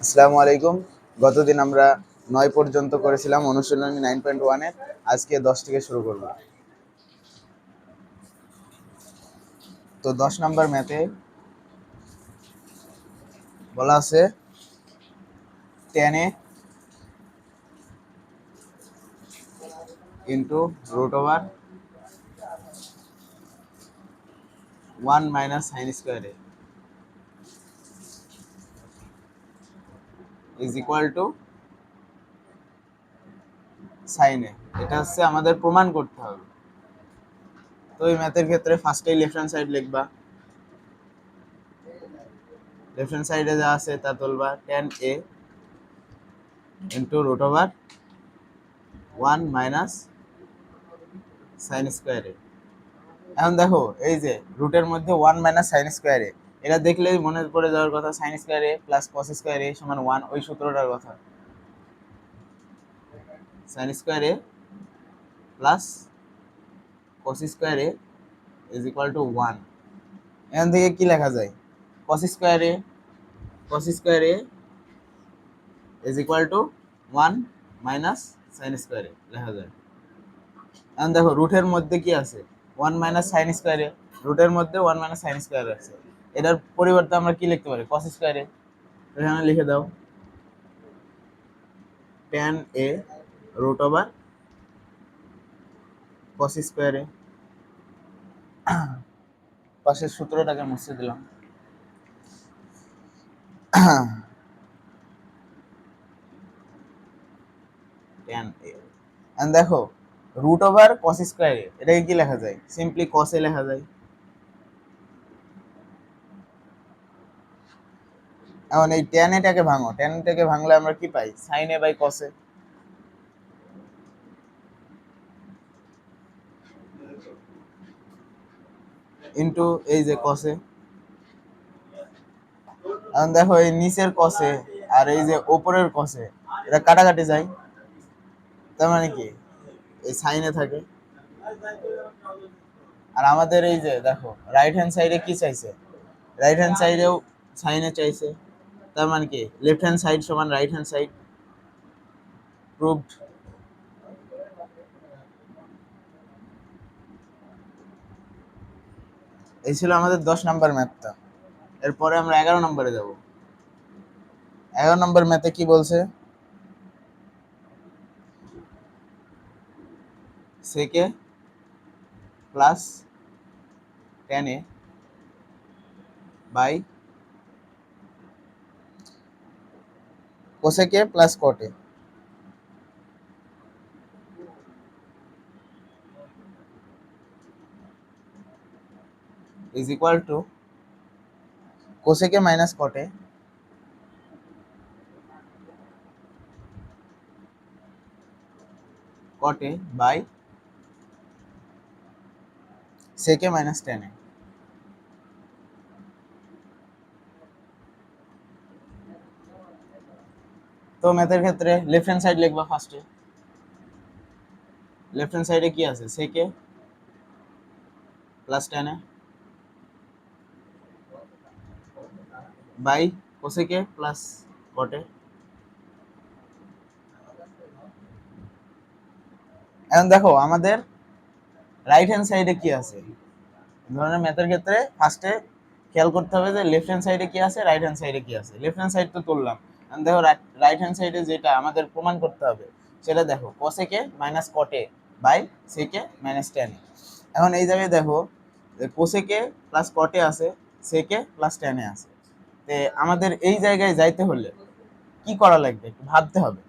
আসসালামু আলাইকুম। গতদিন আমরা ৯ পর্যন্ত করেছিলাম অনুশীলনী 9.1 এর। আজকে 10 থেকে শুরু করব। তো 10 নম্বর ম্যাথে বলা আছে tan a into root over 1 minus sine square a is equal to sine a। এটা হচ্ছে আমাদের প্রমাণ করতে হবে। তো এই ম্যাথের ক্ষেত্রে ফার্স্টেই লেফট হ্যান্ড সাইড লিখবা। লেফট হ্যান্ড সাইডে যা আছে তা তুলবা tan a into root over 1 minus sine square a। এখন দেখো এই যে রুটের মধ্যে 1 মাইনাস সাইন স্কোয়ার এ, এটা দেখলেই মনে পড়ে যাওয়ার কথা sine square A plus cos square A সমান 1, ওই সূত্রটার কথা। Sine square A plus cos square A is equal to 1। এখান থেকে কি লেখা যায়? Cos square A is equal to 1 minus sine square A লেখা যায়। এখন দেখো রুটের মধ্যে কি আছে? 1 মাইনাস সাইন স্কোয়ার এ, রুটের মধ্যে 1 মাইনাস সাইন স্কোয়ার আছে। এটার পরিবর্তে আমরা কি লিখতে পারি? Cos square A. এখানে লিখে দাও tan a root over cos square A. পাশের সূত্রটাকে মুছে দিলাম। tan a এন্ড দেখো root over cos square A, এটাকে কি লেখা যায়? সিম্পলি কস এ লেখা যায়। এখন এই tan এটাকে ভাঙো, tan এটাকে ভাঙলে আমরা কি পাই? sin a by cos a। Into এই যে cos a। এখন দেখো এই নিচের cos a আর এই যে উপরের cos a, এটা কাটাকাটি যায়, তার মানে কি এই sin a থাকে। আর আমাদের এই যে দেখো রাইট হ্যান্ড সাইডে কি চাইছে? রাইট হ্যান্ড সাইডেও sin a চাইছে, তার মানে কি লেফট হ্যান্ড সাইড সমান রাইট হ্যান্ড সাইড। প্রুভড। এই ছিল আমাদের 10 নাম্বার ম্যাথটা। এরপরে আমরা 11 নম্বরে যাব। 11 নম্বর ম্যাথে কি বলছে? সেকে plus tan a by cosec a plus cot a is equal to cosec a minus cot a cot a by sec a minus tan a। তো ম্যাথের ক্ষেত্রে লেফট হ্যান্ড সাইড লিখবা ফার্স্টে। লেফট হ্যান্ড সাইডে কি আছে? sec a plus tan a by cosec a plus cot a। এখন দেখো আমাদের রাইট হ্যান্ড সাইডে কি আছে? ধরনের ম্যাথের ক্ষেত্রে ফার্স্টে খেয়াল করতে হবে যে লেফট হ্যান্ড সাইডে কি আছে, রাইট হ্যান্ড সাইডে কি আছে। লেফট হ্যান্ড সাইড তো তুললাম, দেখো রাইট হ্যান্ড সাইডে যেটা আমাদের প্রমাণ করতে হবে সেটা দেখো cosec a minus cot a by sec a minus tan a। এখন এই জায়গায় দেখো cosec a plus cot a আছে, sec a plus tan a আছে। তে আমাদের এই জায়গায় যাইতে হলে কি করা লাগবে একটু ভাবতে হবে।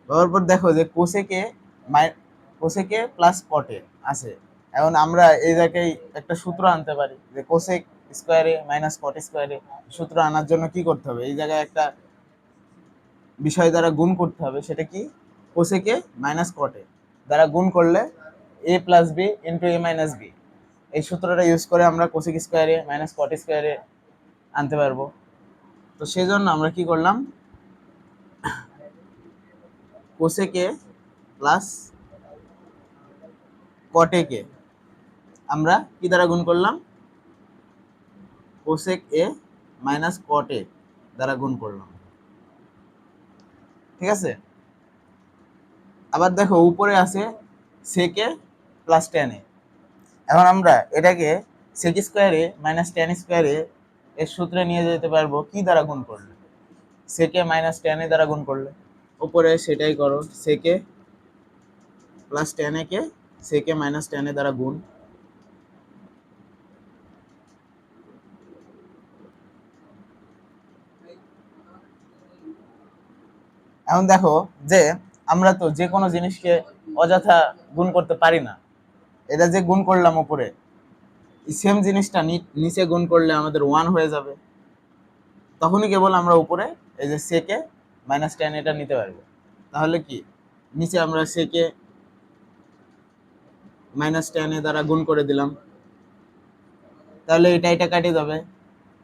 ভাবার পর দেখো যে cosec a plus cot a আছে। এখন আমরা এই জায়গায় একটা সূত্র আনতে পারি যে কোসেক স্কোয়ারে মাইনাস কট স্কোয়ারে। সূত্র আনার জন্য কি করতে হবে? এই জায়গায় একটা বিষয় দ্বারা গুণ করতে হবে। সেটা কি? কোসেকে মাইনাস কটে দ্বারা গুণ করলে এ plus b into a minus B, এই সূত্রটা ইউজ করে আমরা কোসেক স্কোয়ারে মাইনাস কট স্কোয়ারে আনতে পারবো। তো সেই জন্য আমরা কি করলাম? কোসেকে প্লাস কটেকে আমরা কি দ্বারা গুণ করলাম? কোসেক এ মাইনাস কট এ দ্বারা গুণ করলাম। ঠিক আছে। আবার দেখো উপরে আছে সেকে প্লাস টেন এ। এখন আমরা এটাকে সেক স্কোয়ারে মাইনাস টেন স্কোয়ারে এর সূত্রে নিয়ে যেতে পারবো কি দ্বারা গুণ করলে, সেকে মাইনাস টেন এ দ্বারা গুণ করলে। উপরে সেটাই করো, সেকে প্লাস টেন এ কে সেকে মাইনাস টেন এ দ্বারা গুণ। এখন দেখো যে আমরা তো যে কোনো জিনিসকে অযথা গুণ করতে পারি না। এটা যে গুণ করলাম উপরে, সেম জিনিসটা নিচে গুণ করলে আমাদের ওয়ান হয়ে যাবে। তখনই কেবল আমরা উপরে এই যে সেকে মাইনাস টেন এটা নিতে পারবো। তাহলে কি নিচে আমরা সেকে মাইনাস টেন এ দ্বারা গুণ করে দিলাম, তাহলে এটা কাটে যাবে।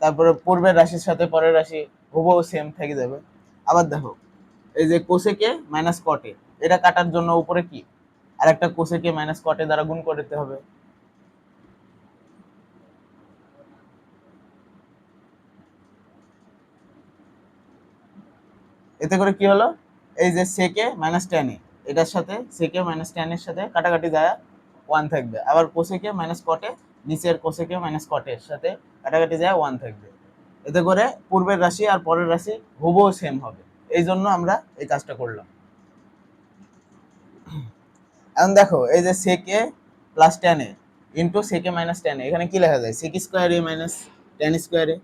তারপরে পূর্বের রাশির সাথে পরের রাশি হুবহু সেম থেকে যাবে। আবার দেখো এই যে কোসেকে মাইনাস কটে, এটা কাটার জন্য উপরে কি আর একটা কোসেকে মাইনাস কটে দ্বারা গুণ করতে হবে। এতে করে কি হলো, এই যে সেকে মাইনাস টেন এ এটার সাথে সেকে মাইনাস টেন এর সাথে কাটাকাটি যায় ওয়ান থাকবে। আবার কোসেকে মাইনাস কটে নিচের কোসেকে মাইনাস কটের সাথে কাটাকাটি যায় ওয়ান থাকবে। এতে করে পূর্বের রাশি আর পরের রাশি হুবহু সেম হবে। এই জন্য আমরা এই কাজটা করলাম। এখন দেখো এই যে সেকে প্লাস টেন এ ইন্টু সেকে মাইনাস টেন এ, এখানে কি লেখা যায়, sec square A minus tan square A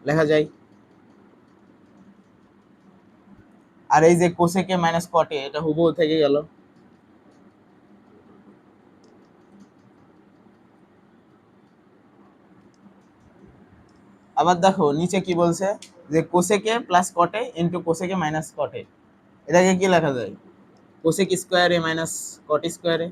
লেখা যায়। আর এই যে কোসেকে মাইনাস কটে এটা হুবহু থেকে গেল। আবার দেখো নিচে কি বলছে, যে cosec A plus cot A into cosec A minus cot A, এটাকে কি লেখা যায়, cosec square A minus cot square A.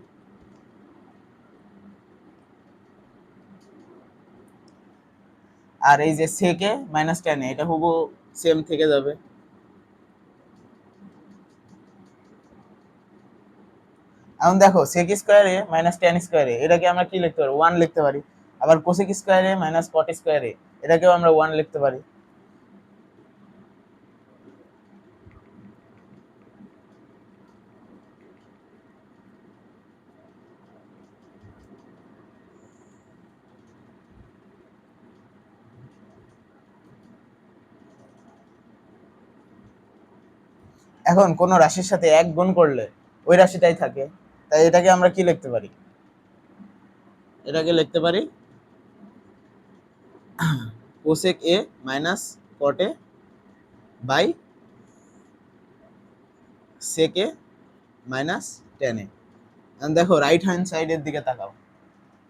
আর এই যে সেকে মাইনাস টেন এ এটা হুবহু সেম থেকে যাবে। এখন দেখো sec square A minus tan square A এটাকে আমরা কি লিখতে পারি, ওয়ান লিখতে পারি। আবার cosec square A minus cot square এ এটাকেও আমরা ওয়ান লিখতে পারি। এখন কোন রাশির সাথে এক গুণ করলে ওই রাশিটাই থাকে, তাই এটাকে আমরা কি লিখতে পারি, এটাকে লিখতে পারি cosec A minus cot a by সেকে মাইনাস টেন এ। দেখো রাইট হ্যান্ড সাইডের দিকে তাকাও,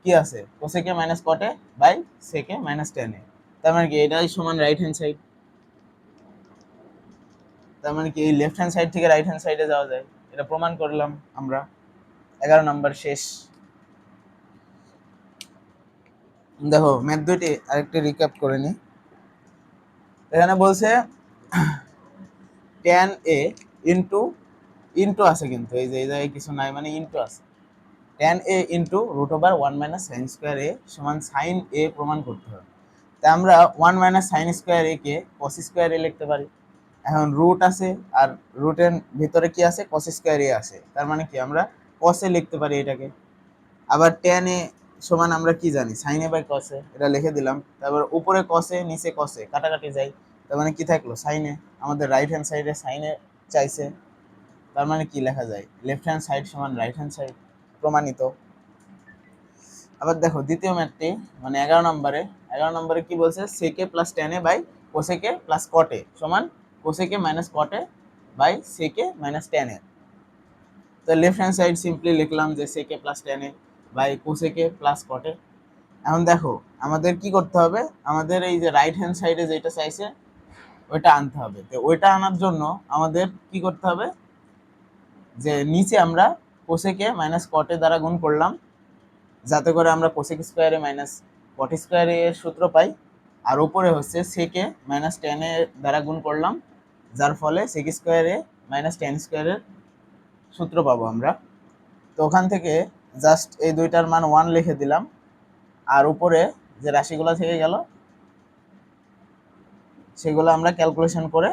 কি আছে, কোসেকে মাইনাস কটে বাই সেকে মাইনাস টেন এ। তার মানে কি এটাই সমান রাইট হ্যান্ড সাইড। তার মানে কি এই লেফট হ্যান্ড সাইড থেকে রাইট হ্যান্ড সাইডে যাওয়া যায়, এটা প্রমাণ করলাম আমরা। 11 নম্বর শেষ। দেখো ম্যাথ দুইটি আরেকটি রিক্যাপ করে নি। এখানে বলছে ট্যান এ ইন্টু ইন্টু আছে, কিন্তু এই যে এই জায়গায় কিছু নাই মানে ইন্টু আছে। Tan A into root over one minus sine square A সমান সাইন এ প্রমাণ করতে হবে। তাই আমরা one minus sine square A কে কস স্কোয়ার এ লিখতে পারি। এখন রুট আছে আর রুটের ভিতরে কি আছে, কস স্কোয়ার এ আছে, তার মানে কি আমরা কসে লিখতে পারি এটাকে। আবার ট্যান এ সমান আমরা কি জানি, সাইন এ বাই কসে, এটা লিখে দিলাম। তারপর উপরে কসে নিচে কসে কাটাকাটি যায়, তার মানে কি থাকলো সাইনে। আমাদের রাইট হ্যান্ড সাইডে সাইনে চাইছে, তার মানে কি লেখা যায়, লেফট হ্যান্ড সাইড সমান রাইট হ্যান্ড সাইড, প্রমাণিত। আবার দেখো দ্বিতীয় ম্যাথটি মানে 11 নম্বরে, 11 নম্বরে কি বলছে, সেকে plus tan A by cosec A plus cot A সমান কোসেকে মাইনাস কটে বাই সেকে মাইনাস টেন এ। তো লেফট হ্যান্ড সাইড সিম্পলি লিখলাম যে sec A plus tan A by cosec A plus cot A. এখন দেখো আমাদের কি করতে হবে, আমাদের এই যে রাইট হ্যান্ড সাইডে যেটা চাইছে ওইটা আনতে হবে। তো ওইটা আনার জন্য আমাদের কি করতে হবে, যে নিচে আমরা কোসেকে মাইনাস কটে দ্বারা গুণ করলাম, যাতে করে আমরা কোসেক স্কোয়ারে মাইনাস কট স্কোয়ারে এর সূত্র পাই। আর উপরে হচ্ছে সেকে মাইনাস টেন এর দ্বারা গুণ করলাম, যার ফলে সেক স্কোয়ারে মাইনাস টেন স্কোয়ারের সূত্র পাবো আমরা। তো ওখান থেকে জাস্ট এই দুইটার মান ওয়ান লিখে দিলাম, আর উপরে যে রাশিগুলো থেকে গেল সেগুলো আমরা ক্যালকুলেশন করে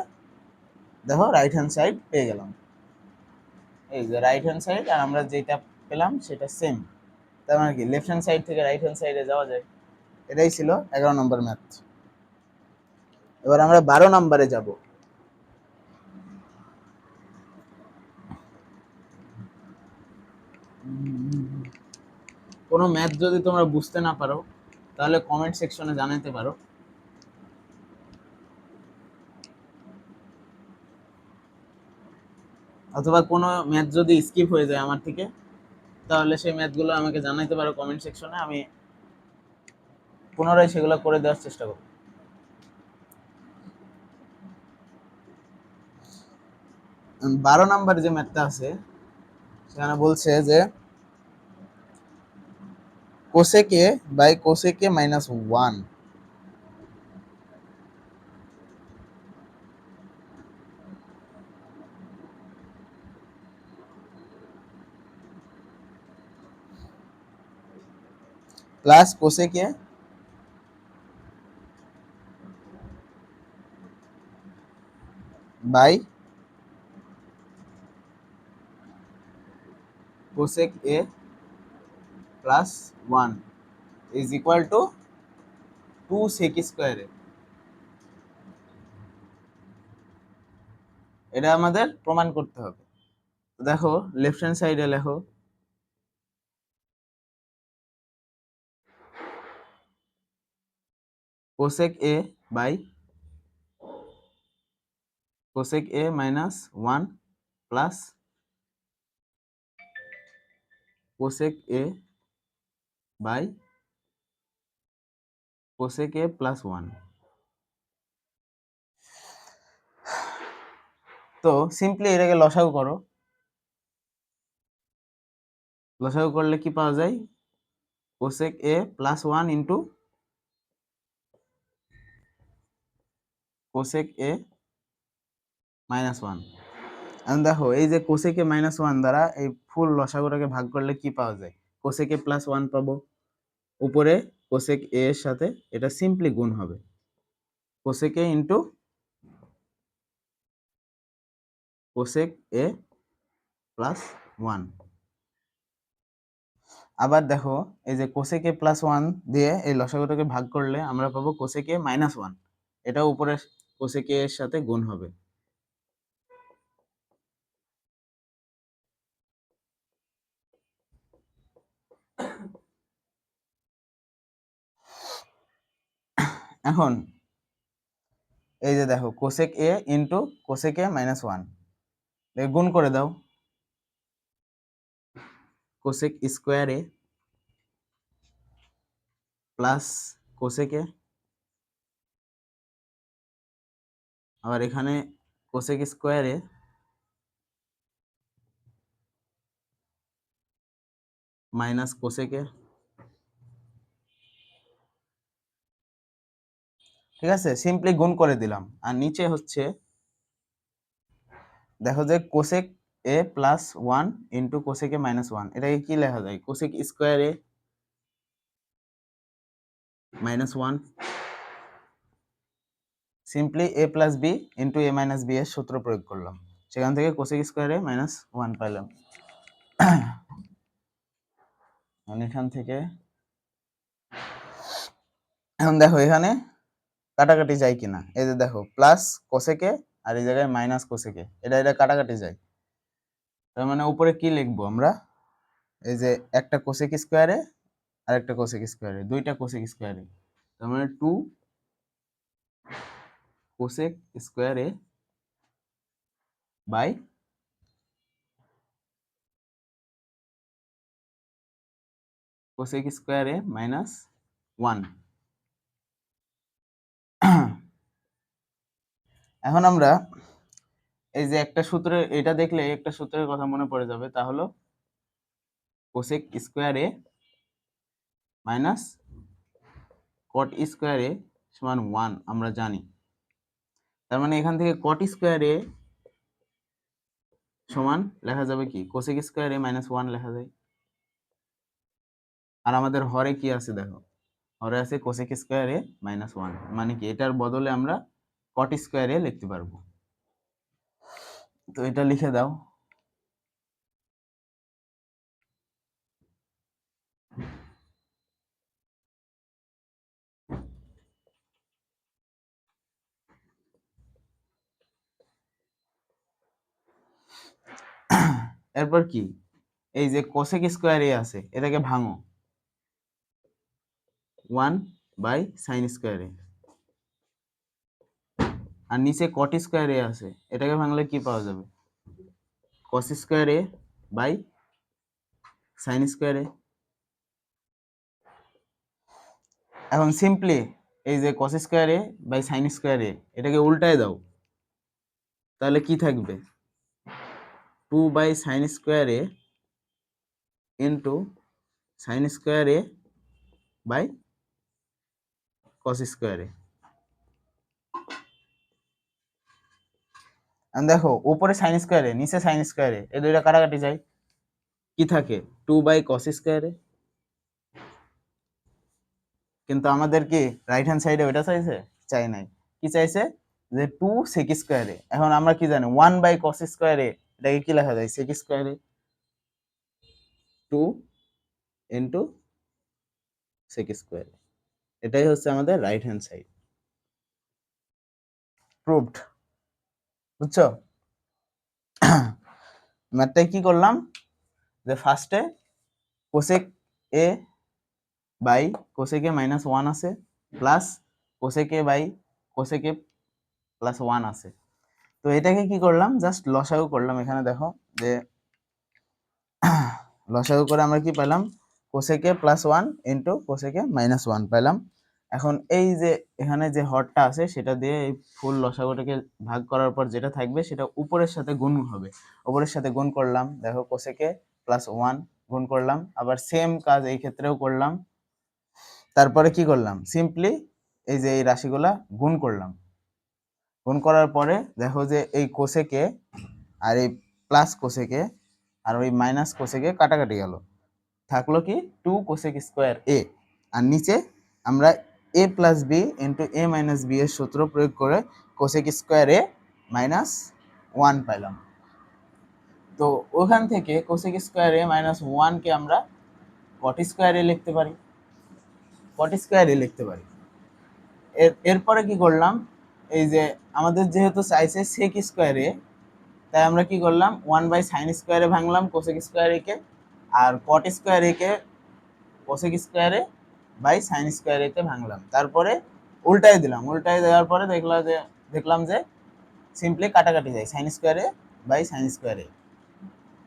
দেখো রাইট হ্যান্ড সাইড পেয়ে গেলাম। এই যে রাইট হ্যান্ড সাইড আর আমরা যেটা পেলাম সেটা সেম। তার মানে কি লেফট হ্যান্ড সাইড থেকে রাইট হ্যান্ড সাইডে যাওয়া যায়। এটাই ছিল 11 নম্বর ম্যাথ। এবার আমরা 12 নম্বরে যাব। কোনো ম্যাথ যদি তোমরা বুঝতে না পারো তাহলে কমেন্ট সেকশনে জানাতে পারো। অথবা কোনো ম্যাথ যদি স্কিপ হয়ে যায় আমার থেকে তাহলে সেই ম্যাথগুলো আমাকে জানাতে পারো কমেন্ট সেকশনে, আমি পুনরায় সেগুলো করে দেওয়ার চেষ্টা করব। 12 নম্বর যে ম্যাথটা আছে সেখানে বলছে যে cosec a by cosec A minus 1 plus cosec a by cosec A plus 1 is equal to 2 sec square a. এটা আমাদের প্রমাণ করতে হবে। দেখো লেফট হ্যান্ড সাইডে লেখো cosec a by cosec A minus 1 plus cosec a by cosec A plus 1। তো simply এটাকে লসাগু করো। লসাগু করলে কি পাওয়া যায়? কোসেক এ প্লাস 1 ইন্টু কোসেক এ মাইনাস 1। এখন দেখো এই যে কোসেক এ মাইনাস 1 দ্বারা এই ফুল লসাগুটাকে ভাগ করলে কি পাওয়া যায়? কোসেক এ প্লাস 1 পাবো। উপরে কোসেক এ এর সাথে এটা সিম্পলি গুণ হবে, কোসেক এ ইন্টু কোসেক এ প্লাস 1। আবার দেখো এই যে কোসেক এ প্লাস 1 দিয়ে এই লসাগুটাকে ভাগ করলে আমরা পাবো কোসেক এ মাইনাস 1। এটা উপরে কোসেক এ এর সাথে গুণ হবে। এখন এই যে দেখো কোসেক এ ইন্টু কোসেক এ মাইনাস 1 গুণ করে দাও, cosec square A plus cosec এ, আবার এখানে cosec square A minus cosec এ। ঠিক আছে, সিম্পলি গুণ করে দিলাম। আর নিচে হচ্ছে দেখো যে কোসেক এ প্লাস 1 ইন্টু কোসেক এ মাইনাস 1, এটাকে কি লেখা যায়? Cosec square A minus 1, simply A plus b into a minus b এর সূত্র প্রয়োগ করলাম, সেখান থেকে কোসেক স্কোয়ার এ মাইনাস 1 পাইলাম। এখান থেকে এখন দেখো এখানে কাটাকাটি যায় কিনা, এই যে দেখো প্লাস কোসেকে আর এই জায়গায় মাইনাস কোসেকে, এটা এটা কাটাকাটি যায়। তার মানে উপরে কি লিখবো আমরা? এই যে একটা কোসেক স্কোয়ারে আর একটা কোসেক স্কোয়ারে, দুইটা কোসেক স্কোয়ারে, তার মানে 2 কোসেক স্কোয়ারে বাই কোসেক স্কোয়ারে মাইনাস 1। এখন আমরা এই যে একটা সূত্রে এটা দেখলে একটা সূত্রের কথা মনে পড়ে যাবে, তা হলো কোসেক স্কোয়ারে মাইনাস কট স্কোয়ারে সমান 1 আমরা জানি। তার মানে এখান থেকে কট স্কোয়ারে সমান লেখা যাবে কি? কোসেক স্কোয়ারে মাইনাস 1 লেখা যায়। আর আমাদের হরে কি আছে দেখো, হরে আছে কোসেক স্কোয়ারে মাইনাস 1, মানে কি এটার বদলে আমরা কট স্কোয়ারে লিখতে পারবো। তো এটা লিখে দাও। এরপর কি, এই যে কোসেক স্কোয়ার এ আছে এটাকে ভাঙো, 1/sin স্কোয়ার এ। আর নিচে কট স্কোয়ার এ আছে, এটাকে ভাঙলে কি পাওয়া যাবে, cos square A by sine square A. এখন সিম্পলি এই যে cos square A by sine square A এটাকে উল্টায় দাও, তাহলে কি থাকবে, 2/sin square A into sine square A by cos square A. দেখো উপরে সাইন স্কোয়ার এ নিচে সাইন স্কোয়ার এ, এই দুইটা কাটাকাটি যায়, কি থাকে, 2/cos স্কোয়ার এ। কিন্তু আমাদের কি রাইট হ্যান্ড সাইডে ওইটা চাইছে, চাই নাই, কি চাইছে যে 2sec স্কোয়ার এ। এখন আমরা কি জানি 1/cos স্কোয়ার এ এটাকে কি লেখা যায়, সেক স্কোয়ার এ, 2 ইন্টু সেক স্কোয়ার এ। এটাই হচ্ছে আমাদের রাইট হ্যান্ড সাইড। প্রুভড, বুঝছো? ম্যাথটাই কি করলাম, যে ফার্স্টে cosec a by cosec a -1 আছে plus cosec a by cosec a +1 আছে। তো এটাকে কি করলাম, জাস্ট লসাগু করলাম। এখানে দেখো যে লসাগু করে আমরা কি পেলাম, cosec a +1 into cosec a -1 পেলাম। এখন এই যে এখানে যে হরটা আছে সেটা দিয়ে এই ফুল লসাগুটাকে ভাগ করার পর যেটা থাকবে সেটা উপরের সাথে গুণ হবে। উপরের সাথে গুণ করলাম, দেখো কোসেক এ +1 গুণ করলাম, আবার সেম কাজ এই ক্ষেত্রেও করলাম। তারপরে কি করলাম, সিম্পলি এই যে এই রাশিগুলা গুণ করলাম। গুণ করার পরে দেখো যে এই কোসেকে আর এই প্লাস কোসেকে আর ওই মাইনাস কোসেকে কাটাকাটি গেল, থাকলো কি 2cos² a। আর নিচে আমরা a plus b into a minus b এর সূত্র প্রয়োগ করে cos² a -1 পাইলাম। তো ওখান থেকে cos² a -1 কে আমরা cot² a লিখতে পারি, cot² a লিখতে পারি। এরপরে কি করলাম, এই যে আমাদের যেহেতু চাইছে sec² a, তাই আমরা কি করলাম 1/sin² এ ভাঙলাম cos² a কে, আর cot² a কে cos² a by sin² a তে ভাঙলাম। তারপরে উল্টাই দিলাম, উল্টাই দেওয়ার পরে দেখলাম যে সিম্পলি কাটাকাটি যায়, sin² a by sin² a।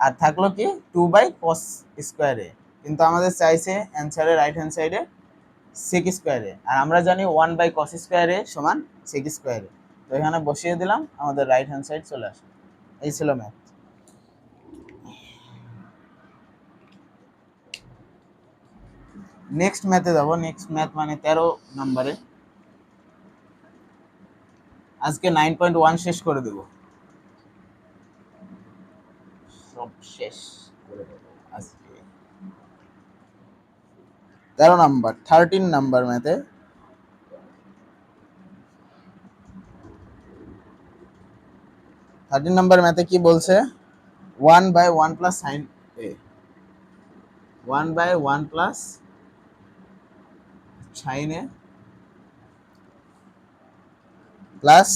আর থাকলো কি 2/cos² a। কিন্তু আমাদের চাইছে অ্যান্সারে রাইট হ্যান্ড সাইডে sec² a, আর আমরা জানি 1/cos² a সমান sec²। তো এখানে বসিয়ে দিলাম, আমাদের রাইট হ্যান্ড সাইড চলে আসে। এই ছিল ম্যাথ। নেক্সট ম্যাথে যাবো। নেক্সট ম্যাথ মানে 13 নম্বরে। আজকে 9.1 শেষ করে দেব, সব শেষ করে দেবো আজকে। 13 নাম্বার, 13 নাম্বার ম্যাথে 13 নাম্বার ম্যাথে কি বলছে, 1/1 plus sine A, 1/1 plus sine A plus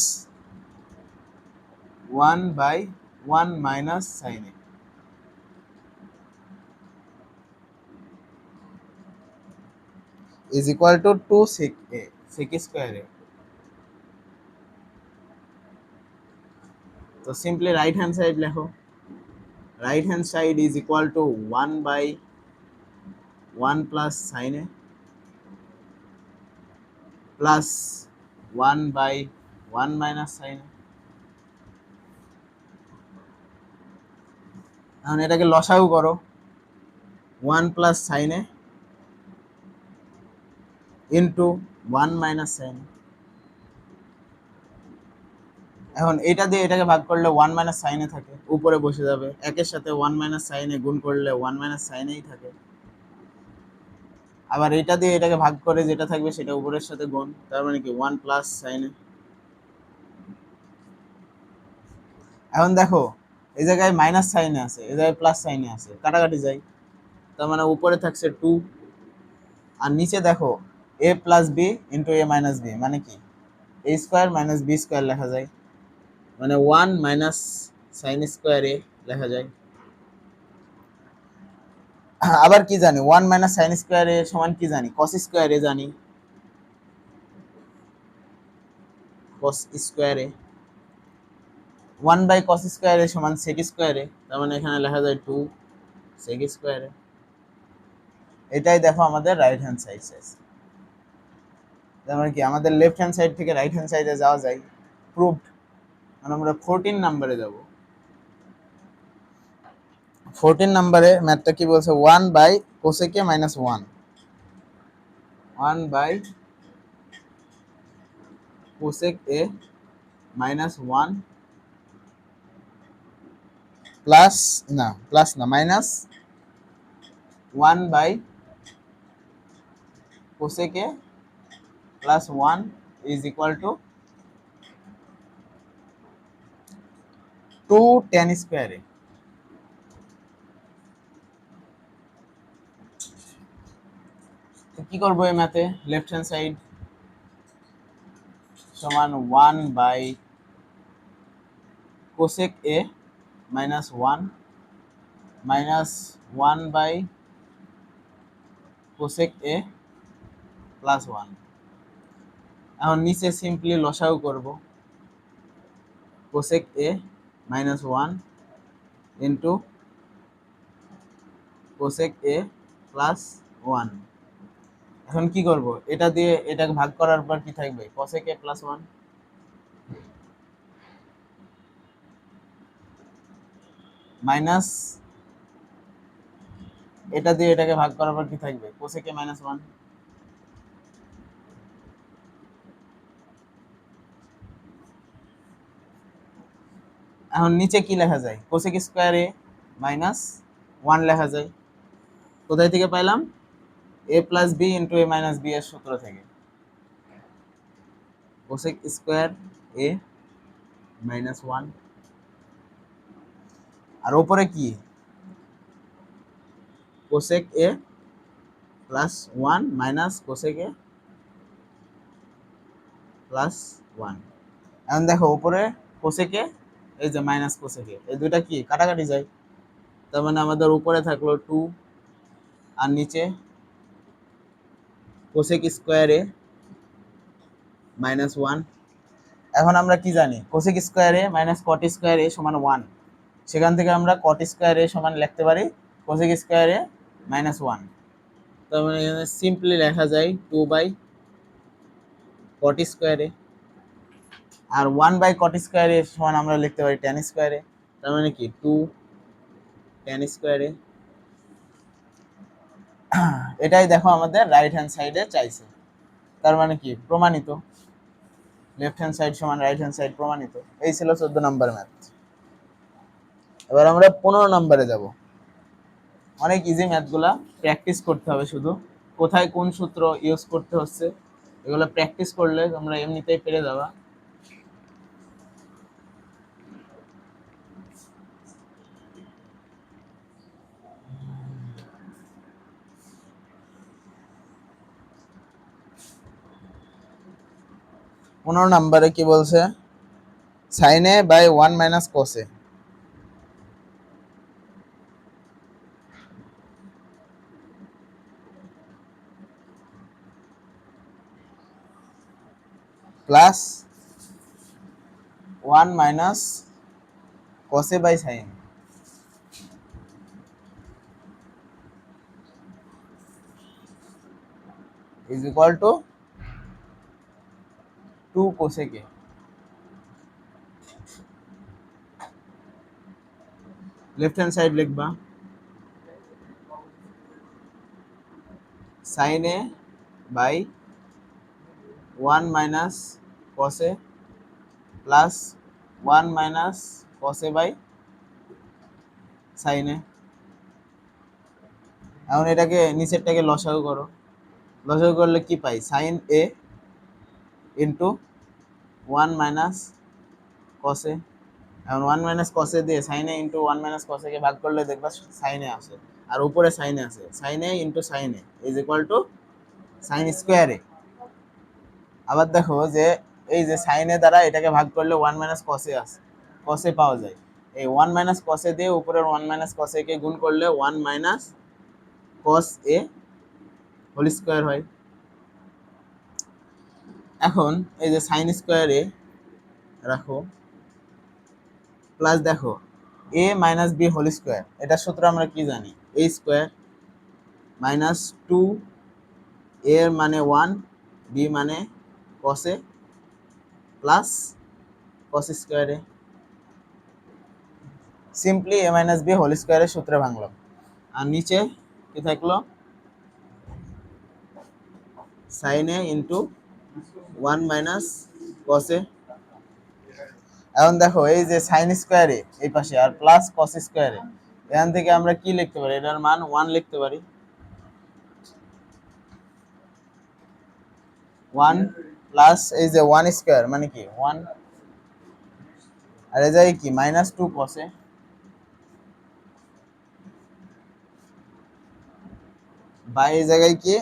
1/1 minus sine A is equal to 2 sec a, sec² a। তো সিম্পলি রাইট হ্যান্ড সাইড লেখো, right hand side is equal to 1/1 plus sine A plus 1/1 minus sine A. এখন এটাকে লসাগু করো, 1 plus sine A into 1 minus sine A. এখন এটা দিয়ে এটাকে ভাগ করলে 1 মাইনাস সাইন এ থাকে, উপরে বসে যাবে। একের সাথে 1 মাইনাস সাইন এ গুণ করলে 1 মাইনাস সাইন এই থাকে। আবার এটা দিয়ে এটাকে ভাগ করে যেটা থাকবে সেটা উপরের সাথে গুণ, তার মানে কি 1 প্লাস সাইন এ। এখন দেখো এই জায়গায় মাইনাস সাইনে আছে, এই জায়গায় প্লাস সাইনে আছে, কাটাকাটি যায়। তার মানে উপরে থাকছে 2, আর নিচে দেখো a plus b into a minus b, মানে কি a square minus B square লেখা যায়, মানে 1 মাইনাস সাইন স্কোয়ার এ লেখা যায়। আবার কি জানি 1 মাইনাস সাইন স্কোয়ার এ সমান কি জানি, কস স্কোয়ার এ জানি, cos square A 1 by cos square A সমান সেক স্কোয়ার এ, তার মানে এখানে লেখা যায় 2 সেক স্কোয়ার এ। এটাই দেখো আমাদের রাইট হ্যান্ড সাইড আছে। তার মানে কি আমাদের লেফট হ্যান্ড সাইড থেকে রাইট হ্যান্ড সাইডে যাওয়া যায়, প্রুভড। মানে আমরা 14 নাম্বারে যাব। 14 নাম্বারে ম্যাথটা কি বলছে, 1 by cosec A minus 1, 1 by cosec A minus 1 plus, না প্লাস না, minus 1 by cosec A plus 1 is equal to 2 tan square A. তো কি করবো এই ম্যাথে, লেফট হ্যান্ড সাইড সমান 1 by cosec A minus 1 minus 1 by cosec A plus 1। এখন নিচে সিম্পলি লসাগু করব, কোসেক এ মাইনাস 1 ইন্টু কোসেক এ প্লাস 1। এখন কি করব, এটা দিয়ে এটাকে ভাগ করার পর কি থাকবে, কোসেক এ প্লাস 1 মাইনাস, এটা দিয়ে এটাকে ভাগ করার পর কি থাকবে, কোসেক এ মাইনাস 1। এখন নিচে কি লেখা যায়, কোসেক স্কোয়ার এ মাইনাস 1 লেখা যায়। কোথায় থেকে পাইলাম, এ plus b into a minus b এর সূত্র থেকে। কোসেক স্কোয়ার এ মাইনাস 1, আর ওপরে কি, কোসেক এ প্লাস 1 মাইনাস কোসেক এ প্লাস 1। এখন দেখো উপরে কোসেক এ, এই যে মাইনাস কোসেক এ, এই দুইটা কি কাটাকাটি যায়। তার মানে আমাদের উপরে থাকলো 2 আর নিচে কোসেক স্কোয়ার এ মাইনাস 1। এখন আমরা কি জানি, cosec square A minus cot square A সমান 1, সেখান থেকে আমরা কট স্কোয়ার এ সমান লিখতে পারি কোসেক স্কোয়ার এ মাইনাস 1। তার মানে এখানে সিম্পলি লেখা যায় 2 বাই কট স্কোয়ার এ, আর 1 বাই কট স্কোয়ার এ সমান আমরা লিখতে পারি ট্যান স্কোয়ার এ। তার মানে কি 2 ট্যান স্কোয়ার এ। এটাই দেখো আমাদের রাইট হ্যান্ড সাইডে চাইছে। তার মানে কি প্রমাণিত, লেফট হ্যান্ড সাইড সমান রাইট হ্যান্ড সাইড প্রমাণিত। এই ছিল 14 নম্বর ম্যাথ। এবার আমরা 15 নম্বরে যাব। অনেক ইজি ম্যাথগুলা, প্র্যাকটিস করতে হবে শুধু, কোথায় কোন সূত্র ইউজ করতে হচ্ছে এগুলো প্র্যাকটিস করলে তোমরা এমনিতেই পেরে যাবা। পনেরো নম্বরে কি বলছে, sine A by 1 minus cos A plus 1 minus cos A by sine is equal to 2 cosec A. Left hand side লিখবা sine A by 1 minus cos A plus 1 minus cos A by sine A. এখন এটাকে নিচেরটাকে লসাগু করো, লসাগু করলে কি পাই, sine A into 1 minus cos A এখন 1 মাইনাস কসে দিয়ে সাইনে ইন্টু 1 মাইনাস কসে কে ভাগ করলে দেখবা সাইনে আসে, আর উপরে সাইনে আছে, সাইনে ইন্টু সাইনে ইজ ইকুয়াল টু সাইন স্কোয়ারে। আবার দেখো যে এই যে সাইনে দ্বারা এটাকে ভাগ করলে 1 মাইনাস কসে আসে, কসে পাওয়া যায়। এই 1 মাইনাস কসে দিয়ে উপরের 1 মাইনাস কসে কে গুণ করলে 1 মাইনাস কস এ হোল স্কোয়ার হয়। এখন এই যে সাইন স্কোয়ারে রাখো, প্লাস দেখো এ মাইনাস বি হোল স্কোয়ার, এটার সূত্র আমরা কি জানি, এ স্কোয়ার মাইনাস 2 এর মানে 1, বি মানে কসে প্লাস কস স্কোয়ারে। সিম্পলি এ মাইনাস বি হোল স্কোয়ারের সূত্রে ভাঙলাম। আর নিচে কি থাকলো, sign A into 1 minus cos A. এখন দেখো এই যে সাইন স্কোয়ারে এই পাশে আর প্লাস কস স্কোয়ারে, এখান থেকে আমরা কি লিখতে পারি, এটার মান 1 লিখতে পারি। 1 প্লাস এই যে 1 স্কোয়ার মানে কি 1, আর এই জায়গায় কি মাইনাস 2 কসে, বা এই জায়গায় কি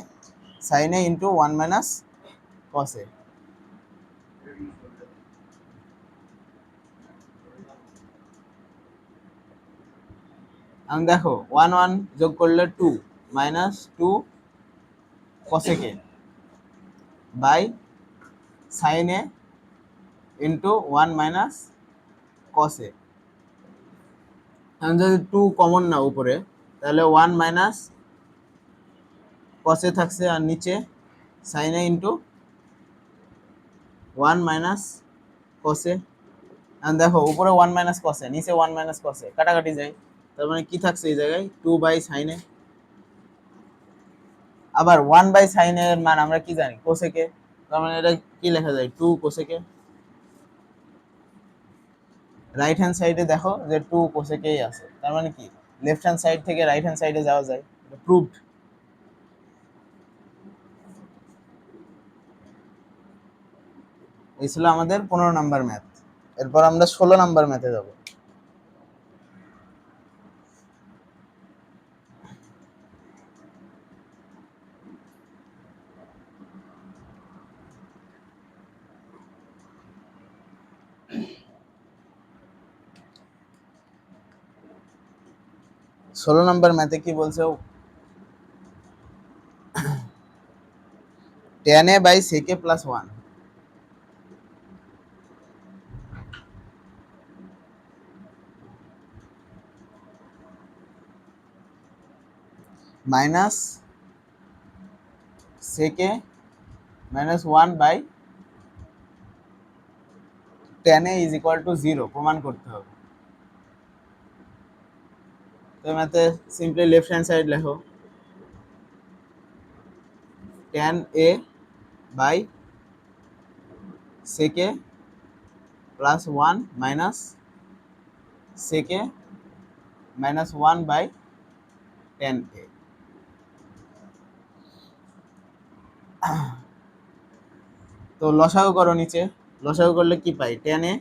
sine A into 1 minus cos A. এখন দেখো 1 1 যোগ করলে 2 মাইনাস 2 কসেকে by sine A into 1 minus cos A. এখন যদি 2 কমন না উপরে, তাহলে 1 মাইনাস কসে থাকছে, আর নিচে sign A into 1 minus cos A. এখন দেখো উপরে 1 মাইনাস কসে, নিচে 1 মাইনাস কসে, কাটাকাটি যায়, তার মানে কি থাকছে এই জায়গায় 2 বাই সাইন এ। আবার 1 বাই সাইন এর মান আমরা কি জানি, কোসেকে, তার মানে এটা কি লেখা যায় 2 কোসেকে। রাইট হ্যান্ড সাইডে দেখো যে 2 কোসেকেই আছে, তার মানে কি লেফট হ্যান্ড সাইড থেকে রাইট হ্যান্ড সাইডে যাওয়া যায়, প্রুভড। এই ছিল আমাদের 15 নাম্বার ম্যাথ। এরপর আমরা 16 নাম্বার ম্যাথে যাব। ষোলো নম্বর ম্যাথে কি বলছে, tan a by sec a plus 1 minus sec a minus 1 by tan a is equal to 0 প্রমাণ করতে হবে। তো ম্যাথে সিম্পলি লেফট হ্যান্ড সাইড লেখো, tan a by sec a plus 1 minus sec a minus 1 by tan a। তো লসাগু করো নিচে, লসাগু করলে কি পাই, tan a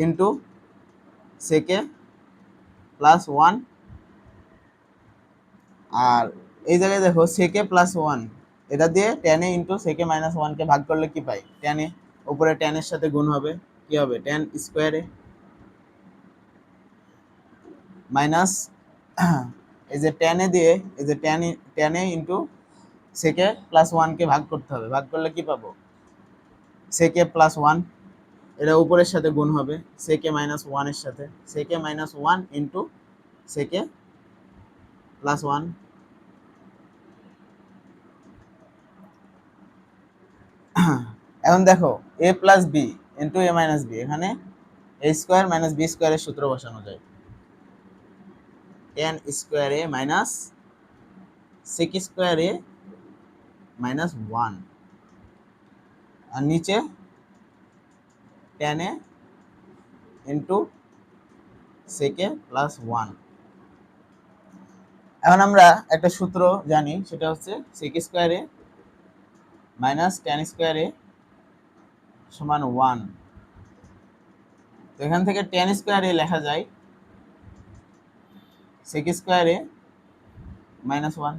into sec a plus 1, আর এই জায়গায় দেখো sec a প্লাস 1, এটা দিয়ে tan a into sec a minus 1 কে ভাগ করলে কি পাই, tan a, উপরে tan এর সাথে গুণ হবে, কি হবে tan স্কোয়ার a মাইনাস এই যে tan a দিয়ে এই যে tan a into sec a plus 1 কে ভাগ করতে হবে, ভাগ করলে কি পাবো sec a প্লাস 1, এটা উপরের সাথে গুণ হবে sec a মাইনাস 1 এর সাথে, sec a minus 1 into sec a plus 1। এখন দেখো a plus b into a minus b, এখানে এ স্কোয়ার মাইনাস বি স্কোয়ারের সূত্র বসানো যায়, tan square A minus sec square A minus 1, আর নিচে tan a into sec a plus 1। এখন আমরা একটা সূত্র জানি, সেটা হচ্ছে sec square A minus tan square A সমান 1। তো এখান থেকে টেন স্কোয়ারে লেখা যায় সেক স্কোয়ারে -1।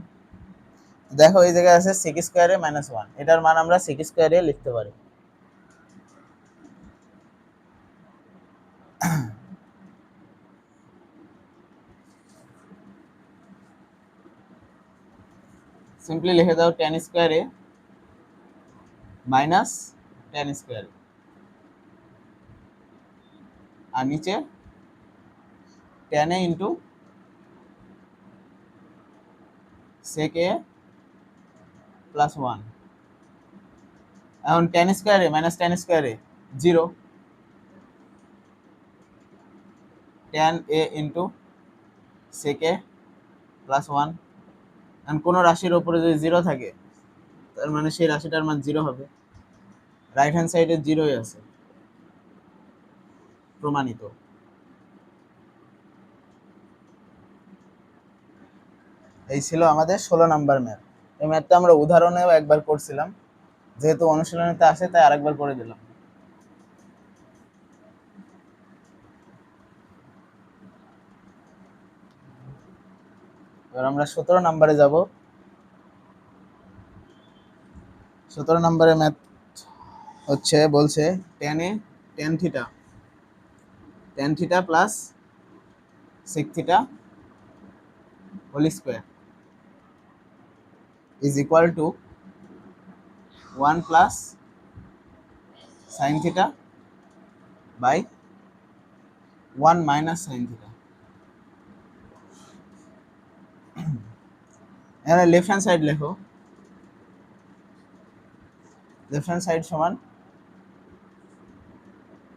দেখো এই জায়গায় আছে সেক স্কোয়ারে -1, এটার মান আমরা সেক স্কোয়ারে লিখতে পারি। সিম্পলি লিখে দাও টেন স্কোয়ারে -10 স্কোয়ারে, আর নিচে 10 ইন্টু sec a +1। এখন 10 স্কোয়ারে -10 স্কোয়ারে 0, 10a ইন্টু sec a +1। এখন কোনো রাশির উপরে যদি 0 থাকে তার মানে সেই রাশিটার মান 0 হবে। রাইট হ্যান্ড সাইডে 0ই আছে, প্রমাণিত। এই ছিল আমাদের 16 নাম্বার ম্যাথ। এই ম্যাথটা আমরা উদাহরণেও একবার করছিলাম, যেহেতু অনুশীলনীতে আসে তাই আরেকবার করে দিলাম। এবার আমরা 17 নাম্বারে যাব। 17 নাম্বারে ম্যাথ হচ্ছে, বলছে tan theta plus sec theta whole square is equal to 1 plus sin theta by 1 minus sin theta. এখানে লেফট হ্যান্ড সাইড লেখো, লেফট হ্যান্ড সাইড সমান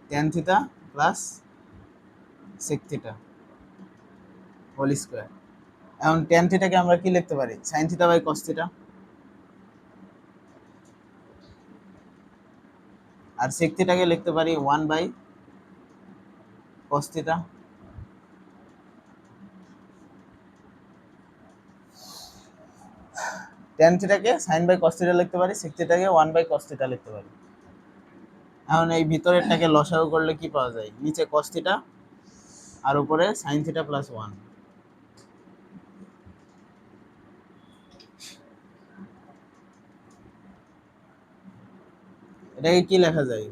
tan theta plus sec theta whole square. এখন tan থিটাকে আমরা কি লিখতে পারি? sin theta by cos theta. আর sec থিটাকে লিখতে পারি 1 বাই cos থিটা। tan থিটাকে sin বাই cos থিটা লিখতে পারি, sec থিটাকে 1 বাই cos থিটা লিখতে পারি। এখন এই ভিতরেরটাকে লসাগু করলে কি পাওয়া যায়? নিচে cos থিটা আর উপরে sin থিটা প্লাস 1। এটাকে কি লেখা যায়?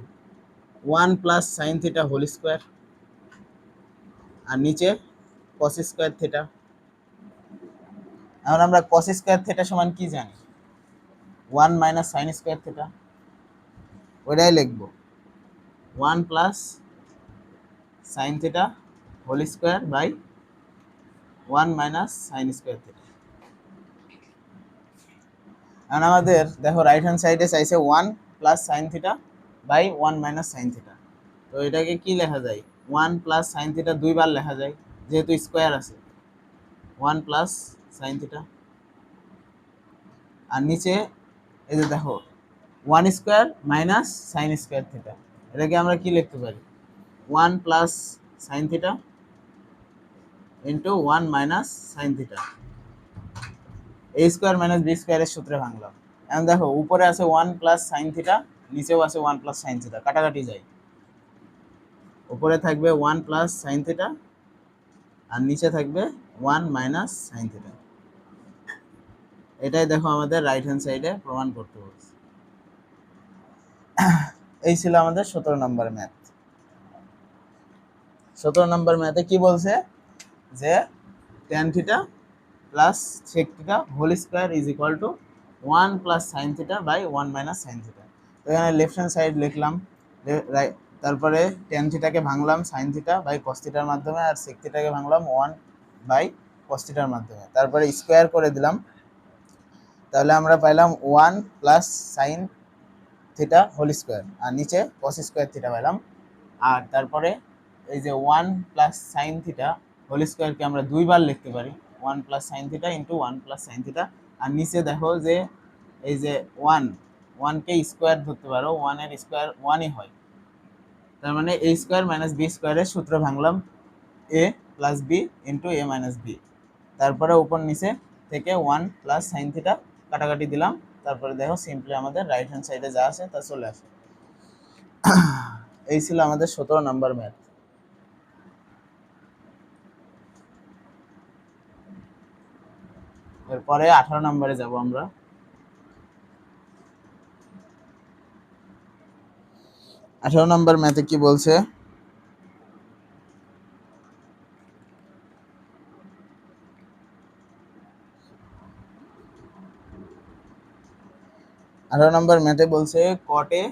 1 plus sin theta whole square, আর নিচে cos স্কোয়ার থিটা। এখন আমরা cos স্কোয়ার থিটা সমান কি জানি? 1 মাইনাস sin স্কোয়ার থিটা, ওইটাই লিখবো 1 plus sin theta whole square by 1 minus sin square theta. এখন আমাদের দেখো রাইট হ্যান্ড সাইডে চাইছে 1 plus sin theta by 1 minus sin theta. তো এটাকে কি লেখা যায়? 1 প্লাস sin থিটা দুইবার লেখা যায়, যেহেতু স্কোয়ার আছে। 1 প্লাস sin থিটা, আর নিচে এই যে দেখো 1 square minus sin square theta. এটাকে আমরা কি লিখতে পারি? 1 plus sin theta into 1 minus sin theta. A square minus B স্কোয়ারের সূত্রে ভাঙলাম। এখন দেখো উপরে আছে 1 প্লাস sin থিটা, নিচেও আছে 1 প্লাস sin থিটা, কাটাকাটি যায়। উপরে থাকবে 1 প্লাস sin থিটা আর নিচে থাকবে 1 মাইনাস sin থিটা। এটাই দেখো আমাদের রাইট হ্যান্ড সাইডে প্রমাণ করতে বলছে। এই ছিল আমাদের 17 নম্বর ম্যাথ। 17 নম্বর ম্যাথে কি বলছে? যে tan theta plus sec theta whole square is equal to 1 plus sin theta by 1 minus sin theta. তো এখানে লেফট হ্যান্ড সাইড লিখলাম, তারপরে tan থিটাকে ভাঙলাম sin থিটা বাই cos থিটার মাধ্যমে, আর sec থিটাকে ভাঙলাম 1 বাই cos থিটার মাধ্যমে, তারপরে স্কোয়ার করে দিলাম। তাহলে আমরা পাইলাম 1 plus sin theta whole square, আর নিচে cos স্কোয়ার থিটা পাইলাম। আর তারপরে এই যে 1 প্লাস sin থিটা হোল স্কোয়ারকে আমরা দুইবার লিখতে পারি, 1 plus sin theta into 1 plus sin theta. আর নিচে দেখো যে এই যে 1কে স্কোয়ার ধরতে পারো, 1 এর স্কোয়ার 1ই হয়, তার মানে a স্কোয়ার মাইনাস বি স্কোয়ারের সূত্র ভাঙলাম, a plus b into a minus b. তারপরে উপর নিচে থেকে 1 প্লাস sin থিটা কাটাকাটি দিলাম। তারপরে দেখো সিম্পলি আমাদের রাইট হ্যান্ড সাইডে যা আছে তা চলে আসে। এই ছিল আমাদের 17 নম্বর ম্যাথ। পরে 18 নম্বরে যাব আমরা। 18 নম্বর ম্যাথে কি বলছে? আঠারো নম্বর ম্যাথে বলছে cot a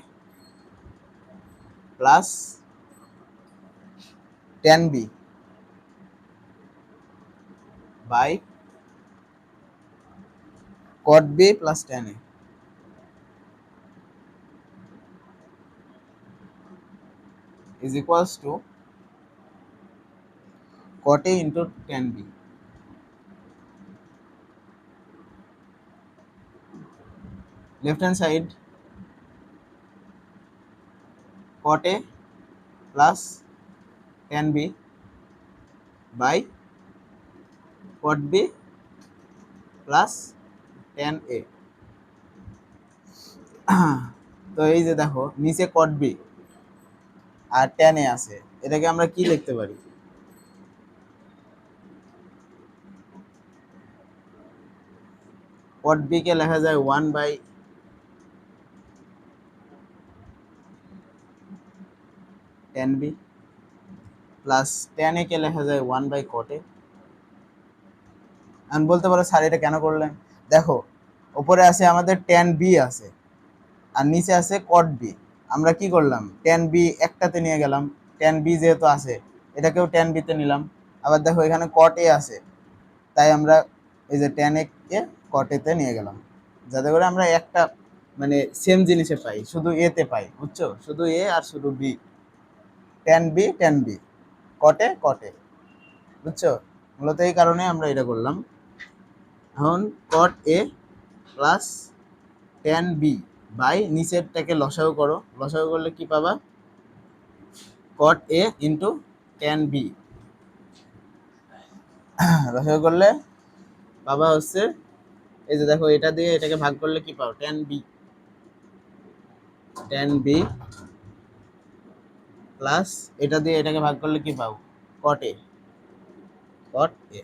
plus tan b by cot b plus tan a is equals to cot a into tan b. Left hand side cot a plus tan b by cot b plus tan a. তো এই যে দেখো নিচে cot b R tan a আছে, এটাকে আমরা কি লিখতে পারি? cot b কে লেখা যায় 1 by tan b plus tan a কে লেখা যায় 1 বাই cot a। আমি বলতে পারো স্যার এটা কেন করলেন? দেখো উপরে আছে আমাদের tan b আছে আর নিচে আছে cot b। আমরা কি করলাম, tan b একটাতে নিয়ে গেলাম, tan b যেহেতু আছে এটাকেও tan b তে নিলাম। আবার দেখো এখানে cot a আছে, তাই আমরা এই যে tan a K cot a তে নিয়ে গেলাম, যাতে করে আমরা একটা মানে সেম জিনিসে পাই, শুধু a তে পাই, বুঝছো? শুধু a আর শুধু b, tan b tan b, cot a cot a, বুঝছো? মূলত এই কারণে আমরা এটা করলাম। এখন cot a plus tan b by নিচেরটাকে লসাগু করো, লসাগু করলে কি পাবা? cot a into tan b। লসাগু করলে পাবা হচ্ছে এই যে দেখো এটা দিয়ে এটাকে ভাগ করলে কি পাও? tan b, tan b plus এটা দিয়ে এটাকে ভাগ করলে কি পাও? cot a, cot a,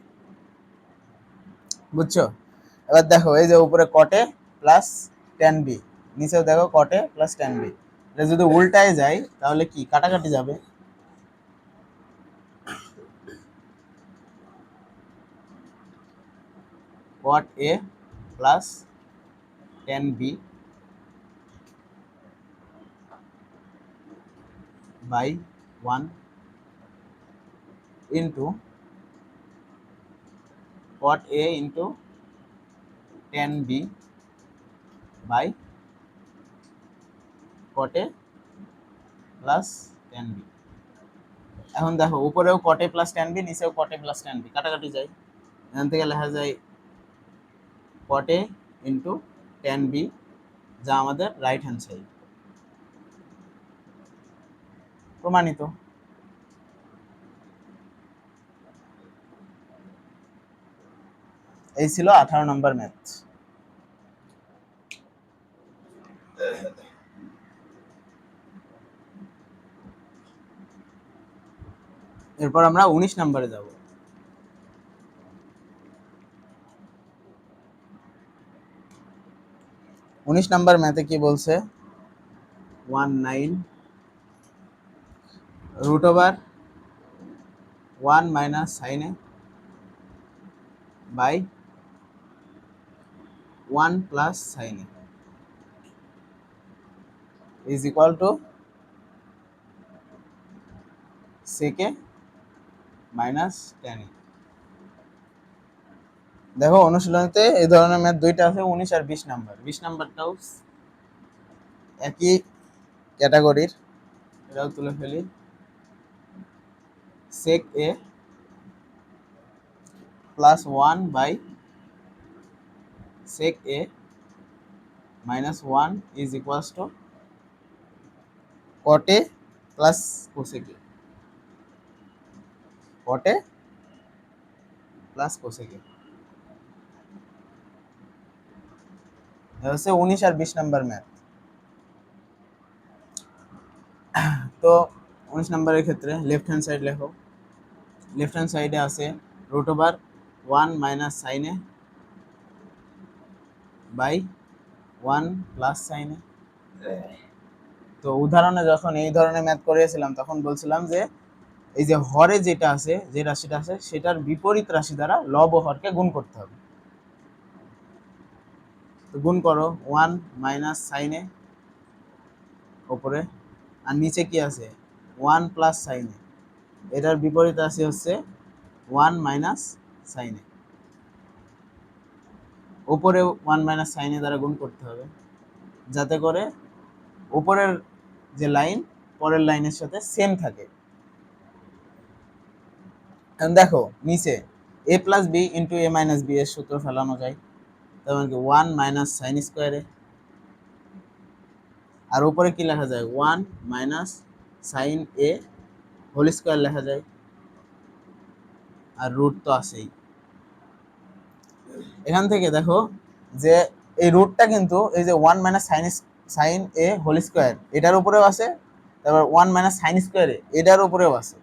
বুঝছো? এবার দেখো এই যে উপরে cot a plus tan b, নিচেও দেখো cot a plus tan b। এটা যদি উল্টায় যায় তাহলে কি কাটাকাটি যাবে? cot a plus tan b by 1 into cot a into tan b by cot a plus tan b। এখন দেখো উপরেও cot a plus tan b, নিচেও cot a plus tan b, কাটাকাটি যায়। এখান থেকে লেখা যায় cot a into tan b, যা আমাদের রাইট হ্যান্ড সাইড। প্রমাণিত। এই ছিল 18 নম্বর ম্যাথ। এরপর আমরা 19 নম্বরে যাব। 19 নম্বর ম্যাথে কি বলছে? 19 root over 1 minus sin a by 1 plus sin a is equal to sec a minus tan a। দেখো অনুশীলনীতে এই ধরনের ম্যাথ দুইটা আছে, 19 আর 20 নাম্বার। 20 নাম্বারটাও একই ক্যাটাগরির, এটাও তুলে ফেলি। sec a plus 1 by sec a minus 1 is equals to cot a plus cosec a, cot a plus cosec a। এটা হচ্ছে 19 আর 20 নাম্বার ম্যাথ। তো 19 নাম্বারের ক্ষেত্রে লেফট হ্যান্ড সাইড লেখো। লেফট হ্যান্ড সাইডে আছে root over 1 minus sin a by 1 plus sine A. তো উদাহরণে যখন এই ধরনের ম্যাথ করিয়েছিলাম তখন বলছিলাম যে এই যে হরে যেটা আছে, যে রাশিটা আছে সেটার বিপরীত রাশি দ্বারা লব ও হরকে গুণ করতে হবে। তো গুণ করো 1 মাইনাস সাইন এ ওপরে, আর নিচে কি আছে 1 প্লাস সাইন এ, এটার বিপরীত রাশি হচ্ছে 1 মাইনাস সাইন এ। উপরে 1 মাইনাস সাইন এ দ্বারা গুণ করতে হবে যাতে করে উপরের যে লাইন পরের লাইনের সাথে সেম থাকে। এখন দেখো নিচে এ plus b into a minus b এর সূত্র ফেলানো যায়, তার মানে কি 1 মাইনাস সাইন স্কোয়ারে, আর উপরে কি লেখা যায় 1 মাইনাস সাইন এ হোল স্কোয়ার লেখা যায়, আর রুট তো আছেই। এখান থেকে দেখো যে এই রুটটা কিন্তু এই যে 1 মাইনাস সাইন এ হোল স্কোয়ার এটার উপরেও আছে, তারপর 1 মাইনাস সাইন স্কোয়ারে এটার উপরেও আছে।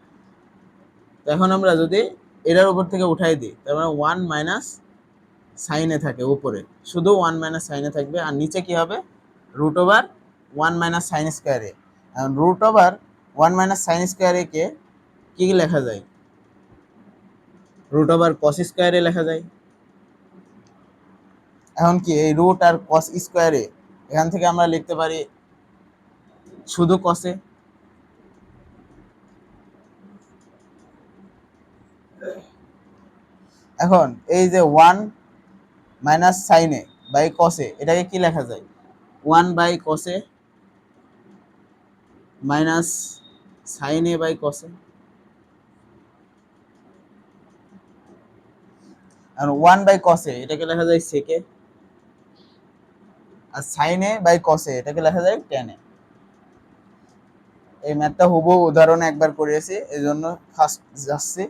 তো এখন আমরা যদি এটার উপর থেকে উঠাই দিই তার মানে 1 মাইনাস সাইনে থাকে উপরে, শুধু 1 মাইনাস সাইনে থাকবে, আর নিচে কি হবে রুট ওভার 1 মাইনাস সাইন স্কোয়ারে। এখন রুট ওভার 1 মাইনাস সাইন স্কোয়ারে কে কি লেখা যায়, রুট ওভার কস স্কোয়ারে লেখা যায়। এখন কি এই রুট আর কস স্কোয়ারে এখান থেকে আমরা লিখতে পারি শুধু কসে। এখন এই যে 1 মাইনাস সাইনে বাই কসে এটাকে কি লেখা যায় 1 by cos A minus sine A by cos A, আর 1 বাই কসে এটাকে লেখা যায় সেকে, আর সাইনে বাই কসে এটাকে লেখা যায় টেনে। এই ম্যাথটা হুবহু উদাহরণে একবার করিয়েছি এই জন্য ফার্স্ট যাচ্ছি।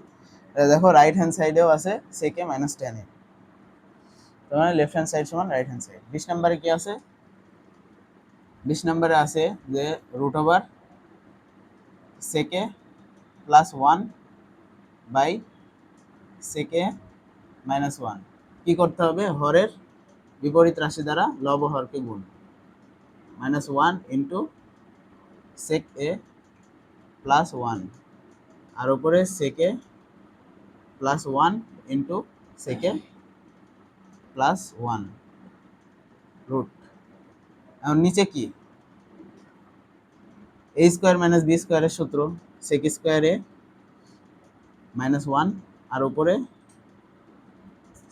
দেখো রাইট হ্যান্ড সাইডেও আছে সেকে মাইনাস টেনে, তার মানে লেফট হ্যান্ড সাইড সমান রাইট হ্যান্ড সাইড। 20 নম্বরে কি আছে, 20 নম্বরে আছে যে root over sec a plus 1 by সেকে মাইনাস 1 কি করতে হবে হরের বিপরীত রাশি দ্বারা লব ও হরকে গুণ, মাইনাস 1 ইন্টু সেক এ প্লাস 1, আর উপরে সেকে প্লাস 1 ইন্টু সেকে প্লাস 1 রুট। এখন নিচে কি এ স্কোয়ার মাইনাস বি স্কোয়ারের সূত্র, সেক স্কোয়ারে মাইনাস 1 আর উপরে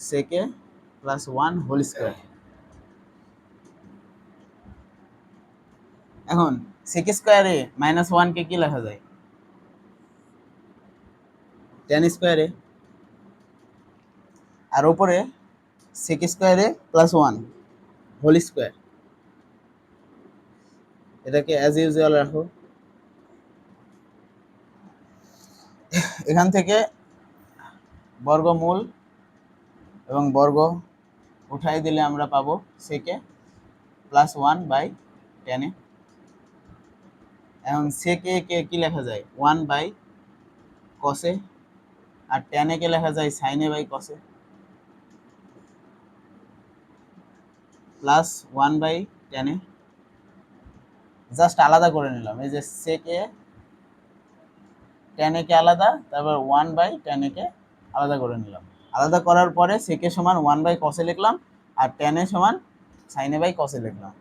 সেকে প্লাস 1 হোল স্কোয়ার। এখন সেক স্কোয়ারে মাইনাস 1 কে কি লেখা যায় টেন স্কোয়ারে, আর উপরে সেক স্কোয়ারে প্লাস 1 হোল স্কোয়ার, এটাকে অ্যাজ ইউজুয়াল রাখো। এখান থেকে বর্গমূল এবং বর্গ উঠাই দিলে আমরা পাবো সেকে প্লাস 1 বাই টেনে। এখন সেকে কে কি লেখা যায় 1 বাই কসে, আর টেনে কে লেখা যায় সাইনে বাই কসে, প্লাস 1 বাই টেনে। জাস্ট আলাদা করে নিলাম, এই যে সেকে টেনে কে আলাদা, তারপর 1 বাই টেনে কে আলাদা করে নিলাম। আলাদা করার পরে সেকে সমান 1 বাই কসে লিখলাম, আর টেনে সমান সাইনে বাই কসে লিখলাম।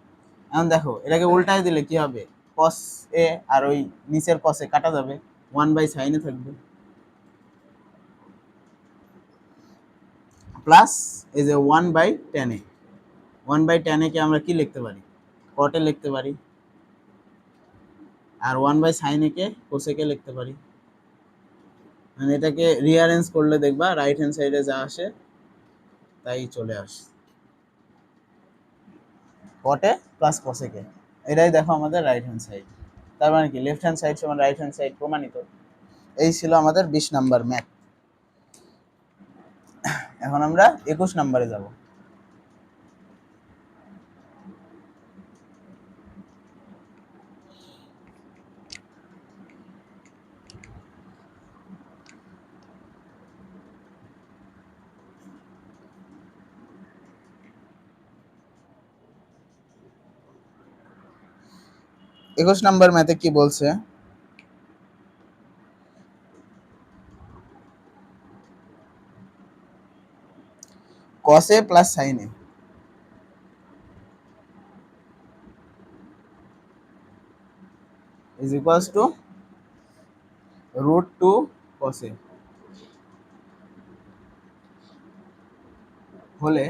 এখন দেখো এটাকে উল্টায় দিলে কি হবে কস এ আর ওই নিচের কসে কাটা যাবে, 1 বাই সাইনে থাকবে, প্লাস এই যে 1 বাই টেনে, 1 বাই টেনে কে আমরা কি লিখতে পারি কটে লিখতে পারি, আর 1 বাই সাইনে কে কোসেকে লিখতে পারি। মানে এটাকে রিঅ্যারেঞ্জ করলে দেখবা রাইট হ্যান্ড সাইডে যা আসে তাই চলে আসে কটে প্লাস কোসেকে। এটাই দেখো আমাদের রাইট হ্যান্ড সাইড, তার মানে কি লেফট হ্যান্ড সাইড সমান রাইট হ্যান্ড সাইড প্রমাণিত। এই ছিল আমাদের 20 নাম্বার ম্যাথ। এখন আমরা 21 নম্বরে যাব। 21 নাম্বার ম্যাথে কি বলছে, cos a plus sin a is equals to √2 cos a হলে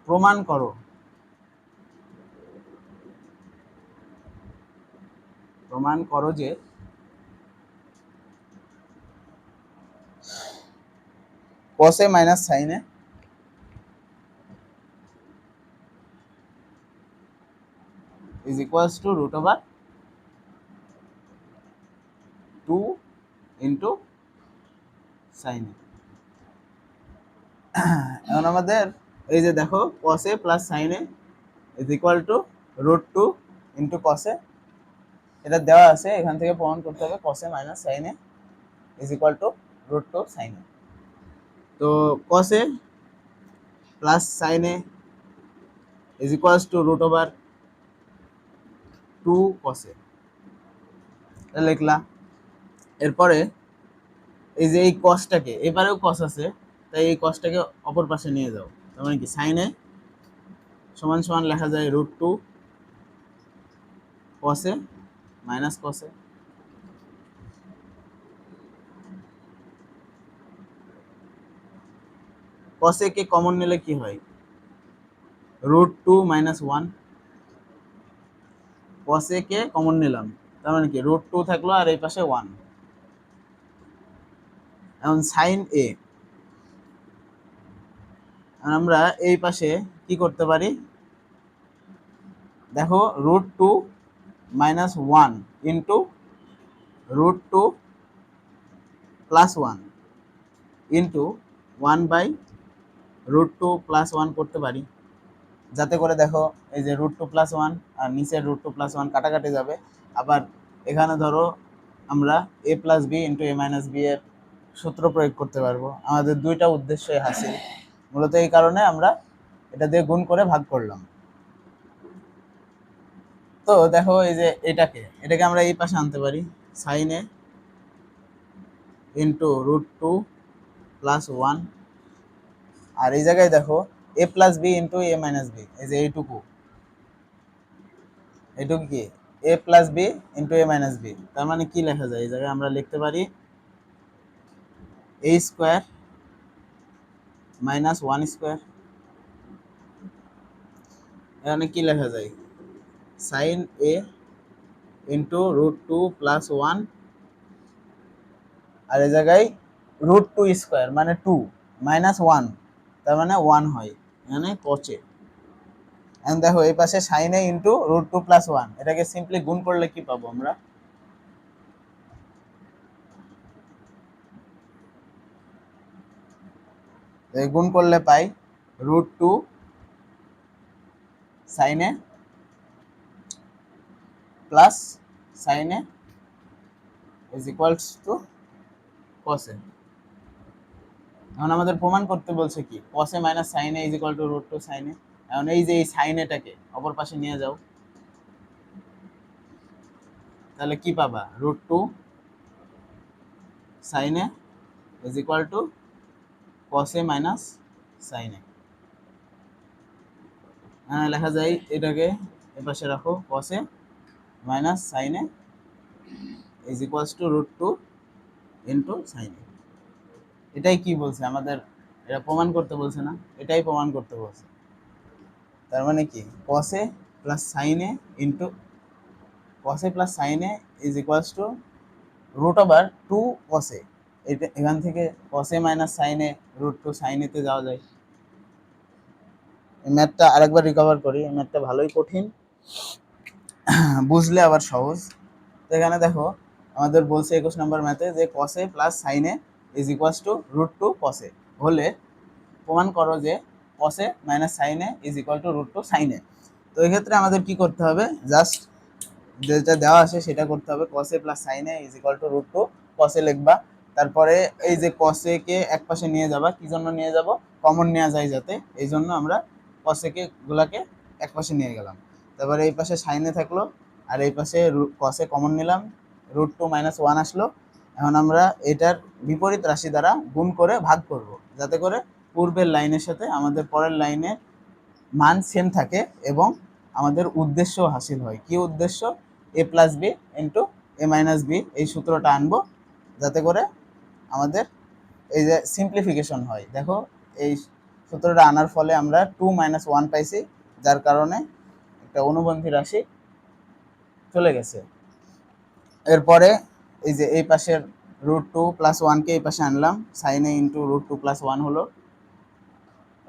প্রমাণ করো যে cos a minus sin a is equals to √2 into sin a। এখন আমাদের এই যে দেখো cos a plus sin a is equal to √2 into cos a, এটা দেওয়া আছে, এখান থেকে প্রমাণ করতে হবে cos a minus sin a is equal to √2 sin a। তো cos a plus sin a is equals to √2 cos a, এটা লিখলা। এরপরে এই যে এই cosটাকে, এবারেও cos আছে, তাই এই cosটাকে অপর পাশে নিয়ে যাও, তার মানে কি sin a সমান সমান লেখা যায় √2 cos a minus cos a। cos a K common নিলে কি হয়, √2 minus 1, cos a K common নিলাম, তার মানে কি √2 থাকলো আর এই পাশে 1। এখন sin a, আমরা এই পাশে কি করতে পারি, দেখো √2 minus 1 into √2 plus 1 into 1 by √2 plus 1 করতে পারি, যাতে করে দেখো এই যে √2 plus 1 আর নিচের √2 plus 1 কাটাকাটি যাবে। আবার এখানে ধরো আমরা a plus b into a minus b এর সূত্র প্রয়োগ করতে পারবো, আমাদের দুইটা উদ্দেশ্যই হাসিল। মূলত এই কারণে আমরা এটা দিয়ে গুণ করে ভাগ করলাম। তো দেখো এই যে এটাকে আমরা এই পাশে আনতে পারি, sin a into √2 plus 1, আর এই জায়গায় দেখো a plus b into a minus b, এই যে এইটুকু কি a plus b into a minus b, তার মানে কি লেখা যায়, এই জায়গায় আমরা লিখতে পারি a স্কয়ার minus 1 স্কয়ার। এখানে কি লেখা যায়, sin a into √2 plus 1, আর এই জায়গায় √2 স্কয়ার মানে 2 minus 1, তার মানে 1 হয়, এখানে cos a। এখন দেখো এই পাশে sin a into √2 plus 1, এটাকে সিম্পলি গুণ করলে কি পাবো আমরা, গুণ করলে পাই √2 sin a plus sin a is equals to cos a। এখন আমাদের প্রমাণ করতে বলছে কি cos a minus sin a is equal to √2 sin a। এখন এই যে এই sin a টাকে অপর পাশে নিয়ে যাও, তাহলে কি পাবা, √2 sin a is equal to cos a minus sin a। লেখা যায় এটাকে এই পাশে রাখো, cos a minus sin a is equals to √2 into sin a। এটাই কি বলছে আমাদের, এটা প্রমাণ করতে বলছে না, এটাই প্রমাণ করতে বলছে। তার মানে কি cos a plus sin a into cos a plus sin a is equals to √2 cos a। এটা এখান থেকে cos a minus sin a √2 sin a তে যাওয়া যায়। এই ম্যাথটা আরেকবার রিকভার করি, এই ম্যাথটা ভালোই কঠিন, বুঝলে আবার সহজ। তো এখানে দেখো আমাদের বলছে 21 নম্বর ম্যাথে যে cos a plus sin a is equals to √2 cos a হলে প্রমাণ করো যে cos a minus sin a is equal to √2 sin a। তো এই ক্ষেত্রে আমাদের কি করতে হবে, জাস্ট যেটা দেওয়া আছে সেটা করতে হবে, cos a plus sin a is equal to √2 cos a লিখবা, তারপরে এই যে cos a কে এক পাশে নিয়ে যাবা, কি জন্য নিয়ে যাব, কমন নেওয়া যায় যাতে, এই জন্য আমরা কসেকে গুলাকে এক পাশে নিয়ে গেলাম। তারপরে এই পাশে সাইনে থাকলো, আর এই পাশে কসে কমন নিলাম, √2 - 1 আসলো। এখন আমরা এটার বিপরীত রাশি দ্বারা গুণ করে ভাগ করব, যাতে করে পূর্বের লাইনের সাথে আমাদের পরের লাইনের মান সেম থাকে এবং আমাদের উদ্দেশ্য হাসিল হয়। কি উদ্দেশ্য? a+b ইন্টু a-b, এই সূত্রটা আনবো যাতে করে আমাদের এই যে সিম্পলিফিকেশন হয়। দেখো এই সূত্রটা আনার ফলে আমরা 2 - 1 পাইছি, যার কারণে একটা অনুবন্ধী রাশি চলে গেছে। এরপরে এই যে এই পাশের √2 + 1 কে এই পাশে আনলাম, সাইনে ইন্টু √2 + 1 হলো।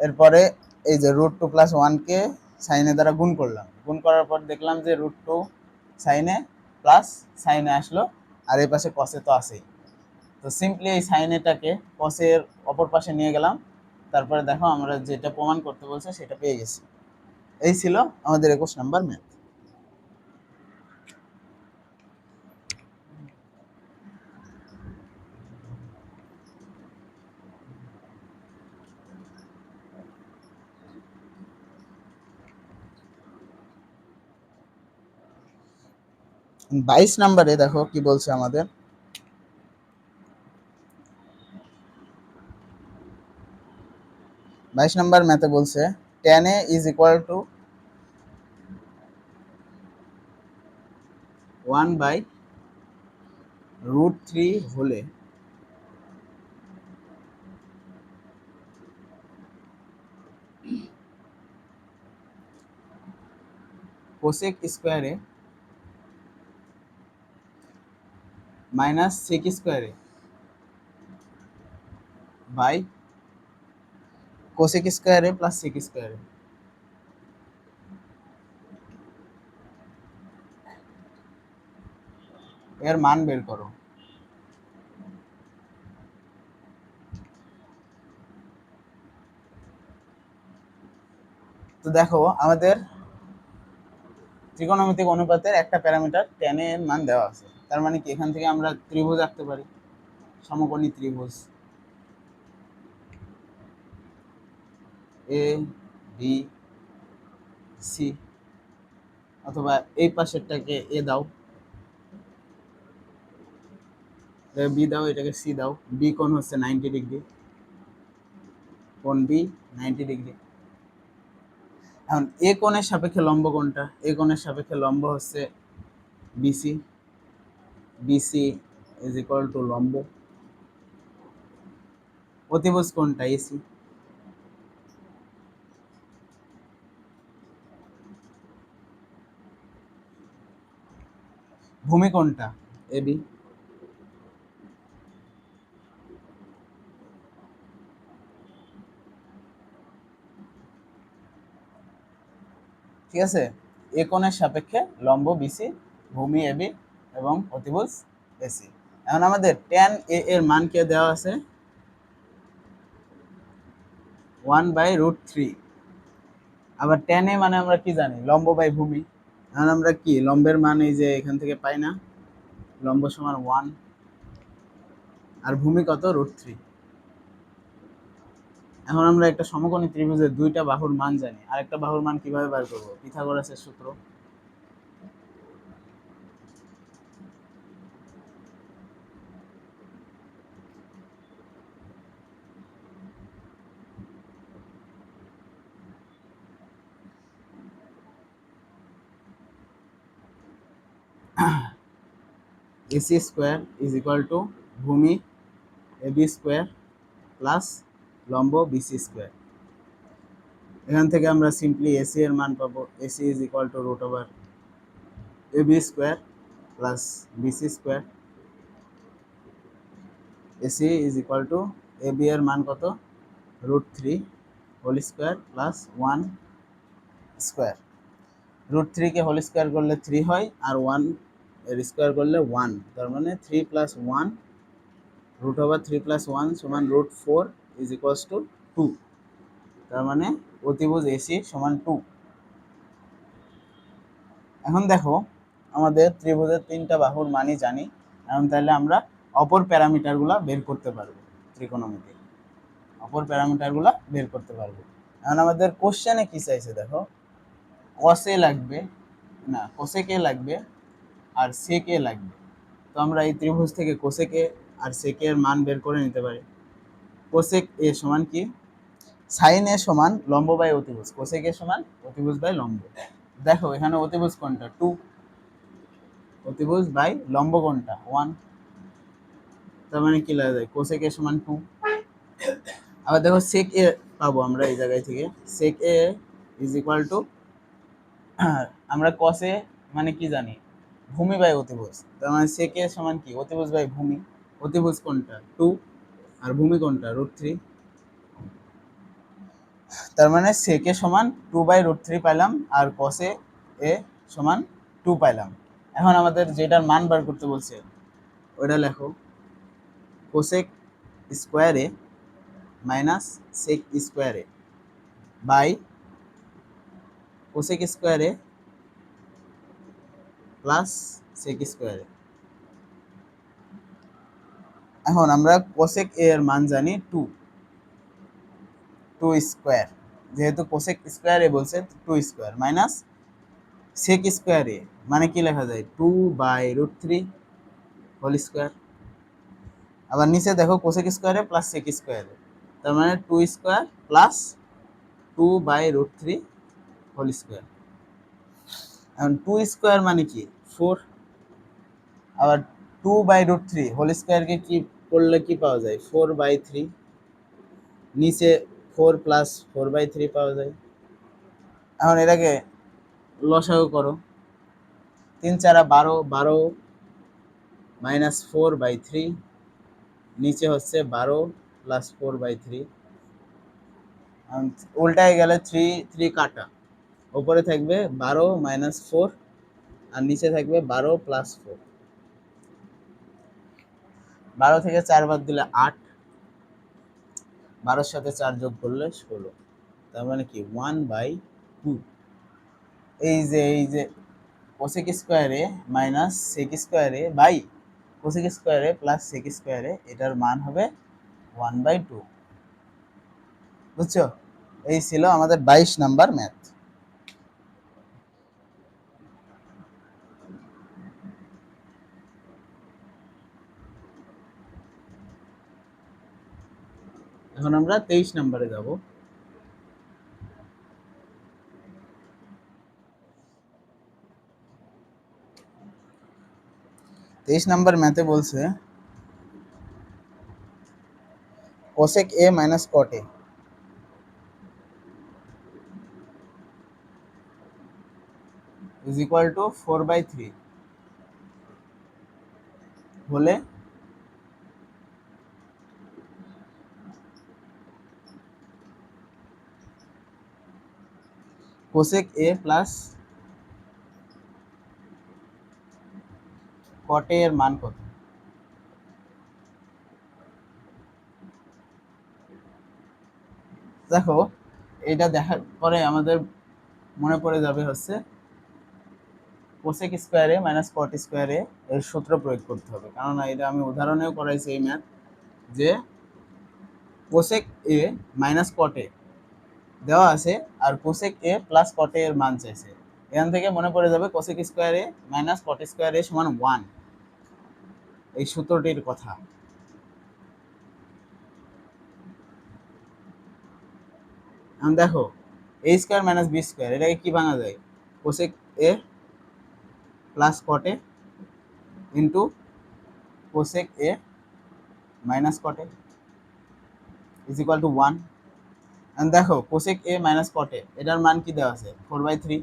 এরপরে এই যে √2 + 1 কে সাইনে দ্বারা গুণ করলাম, গুণ করার পর দেখলাম যে √2 সাইনে প্লাস সাইনে আসলো, আর এই পাশে কসে তো আছেই। তো সিম্পলি এই সাইনেটাকে কসের অপর পাশে নিয়ে গেলাম। তারপরে দেখো আমরা যেটা প্রমাণ করতে বলছে সেটা পেয়ে গেছি। এই ছিল আমাদের 21 নাম্বার ম্যাথ। 22 নাম্বারে দেখো কি বলছে আমাদের। 22 নাম্বার ম্যাথে বলছে tan a = 1/√3 হলে কোসেক স্কোয়ারে -সেক স্কোয়ারে বাই কোসেক স্কোয়ারে প্লাস সেক স্কোয়ারে, এর মান বের করো। তো দেখো আমাদের ত্রিকোণমিতিক অনুপাতের একটা প্যারামিটার tan এর মান দেওয়া আছে। তার মানে কি এখান থেকে আমরা ত্রিভুজ আঁকতে পারি, সমকোণী ত্রিভুজ এ বি সি, অথবা এই পাশেরটাকে এ দাও, বি দাও, এটাকে সি দাও। বি কোণ হচ্ছে 90 ডিগ্রি, কোণ বি 90 ডিগ্রি। এখন এ কোণের সাপেক্ষে লম্ব কোনটা? এ কোণের সাপেক্ষে লম্ব হচ্ছে বিসি, বিসি = লম্ব। অতিভুজ কোনটা? এসি। ভূমি কোনটা? এবি। ঠিক আছে, এ কোণের সাপেক্ষে লম্ব বিসি, ভূমি এবি এবং অতিভুজ এসি। এখন আমাদের tan a এর মান কে দেওয়া আছে 1/√3। আবার tan a মানে আমরা কি জানি? লম্ব বাই ভূমি। এখন আমরা কি লম্বের মান এই যে এখান থেকে পাই না, লম্ব সমান 1 আর ভূমি কত? √3। এখন আমরা একটা সমকোণী ত্রিভুজের দুইটা বাহুর মান জানি, আরেকটা বাহুর মান কিভাবে বের করব? পিথাগোরাসের সূত্র। AC স্কোয়ার = ভূমি এবি স্কোয়ার প্লাস লম্ব বিসি স্কোয়ার। এখান থেকে আমরা সিম্পলি এসি এর মান পাবো। AC = √AB square plus BC square. AC AB এর মান কত? √3 হোল স্কোয়ার প্লাস 1 স্কোয়ার। √3 কে হোল স্কোয়ার করলে 3 হয়, আর 1 এর স্কোয়ার করলে 1, তার মানে 3 + 1 √3 + 1 সমান √4 = 2। তার মানে অতিভুজ এসি সমান 2। এখন দেখো আমাদের ত্রিভুজের তিনটা বাহুর মানই জানি। এখন তাহলে আমরা অপর প্যারামিটারগুলো বের করতে পারবো ত্রিকোণমিতির। অপর প্যারামিটারগুলো বের করতে পারবো। এখন আমাদের কোশ্চেনে কি চাইছে দেখো, cos a লাগবে না cosec a লাগবে আর sec a লাগবে। তো আমরা এই ত্রিভুজ থেকে cosec a R sec a এর মান বের করে নিতে পারি। cosec a সমান কি, sin a সমান লম্ব বাই অতিভুজ, cosec a সমান অতিভুজ বাই লম্ব। দেখো এখানে অতিভুজ কোনটা 2, অতিভুজ বাই লম্ব কোনটা 1, তার মানে কি লেখা যায় cosec a সমান 2। আবার দেখো sec a পাবো আমরা এই জায়গায় থেকে, sec a is equal two, আমরা cos a মানে কি জানি, ভূমি বাই অতিভুজ, তার মানে sec a সমান কি অতিভুজ বাই ভূমি। অতিভুজ কোনটা 2 আর ভূমি কোনটা √3, তার মানে sec a সমান 2/√3 পাইলাম আর cos a সমান 2 পাইলাম। এখন আমাদের যেটার মান বার করতে বলছে ওইটা লেখো, cosec square a minus sec square a by cosec square a plus sec square a। এখন আমরা cosec a এর মান জানি 2 স্কোয়ার, যেহেতু cosec স্কোয়ার a বলছে 2 square minus sec square a মানে কি লেখা যায় 2/√3 হোল স্কোয়ার। আবার নিচে দেখো cosec square a plus sec square a, তার মানে 2 স্কোয়ার প্লাস 2/√3 হোল স্কোয়ার। এখন 2 স্কোয়ার মানে কি 4, আবার 2/√3 হোল স্কোয়ারকে কি করলে কি পাওয়া যায় 4/3, নিচে 4 প্লাস 4/3 পাওয়া যায়। এখন এটাকে লসাগু করো, 3 4 12, 12 মাইনাস 4/3, নিচে হচ্ছে 12 প্লাস 4/3, উল্টায় গেলে 3 3 কাটা, উপরে থাকবে 12 মাইনাস 4 আর নিচে থাকবে 12 প্লাস 4। 12 থেকে 4 বাদ দিলে 8, 12-র সাথে 4 যোগ করলে 16, তার মানে কি 1/2। এই যে cosec square a minus sec square a by cosec square a plus sec square a, এটার মান হবে 1/2। বুঝছো? এই ছিল আমাদের 22 নাম্বার ম্যাথ। এখন আমরা 23 নম্বরে যাব। 23 নাম্বার ম্যাথে বলছে cosec a minus cot a is equal two 4/3 হলে cosec a plus cot a এর মান কত। দেখো এটা দেখার পরে আমাদের মনে পড়ে যাবে হচ্ছে cosec square a minus cot square a এর সূত্র প্রয়োগ করতে হবে, কারণ এটা আমি উদাহরণেও করাইছি এই ম্যাথ, যে cosec a minus cot a দেওয়া আছে আর cosec a plus cot a এর মান চাইছে। এখান থেকে মনে পড়ে যাবে cosec square a minus cot square a সমান 1, এই সূত্রটির কথা। এখন দেখো a square minus B square এটাকে কি ভাঙা যায়, cosec a plus cot a into cosec a minus cot a is equal to 1। এখন দেখো cosec a minus cot a এটার মান কি দেওয়া আছে 4/3,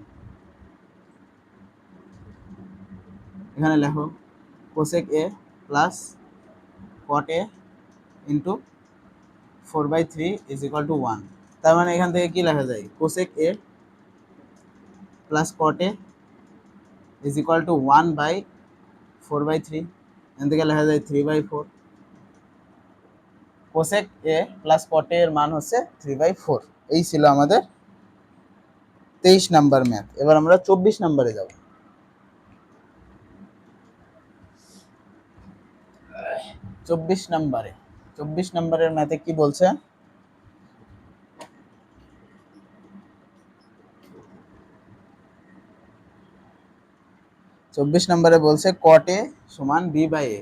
এখানে লেখো cosec a plus cot a into 4/3 is equal to 1। তার মানে এখান থেকে কি লেখা যায় cosec a plus cot a is equal two 1/4/3, এখান থেকে লেখা যায় 3/4। cosec a plus cot a এর মান হচ্ছে 3/4। এই ছিল আমাদের 23 নাম্বার ম্যাথ। এবার আমরা 24 নাম্বারে যাব। 24 নাম্বারের ম্যাথে কি বলছে, 24 নম্বরে বলছে cot a সমান b বাই a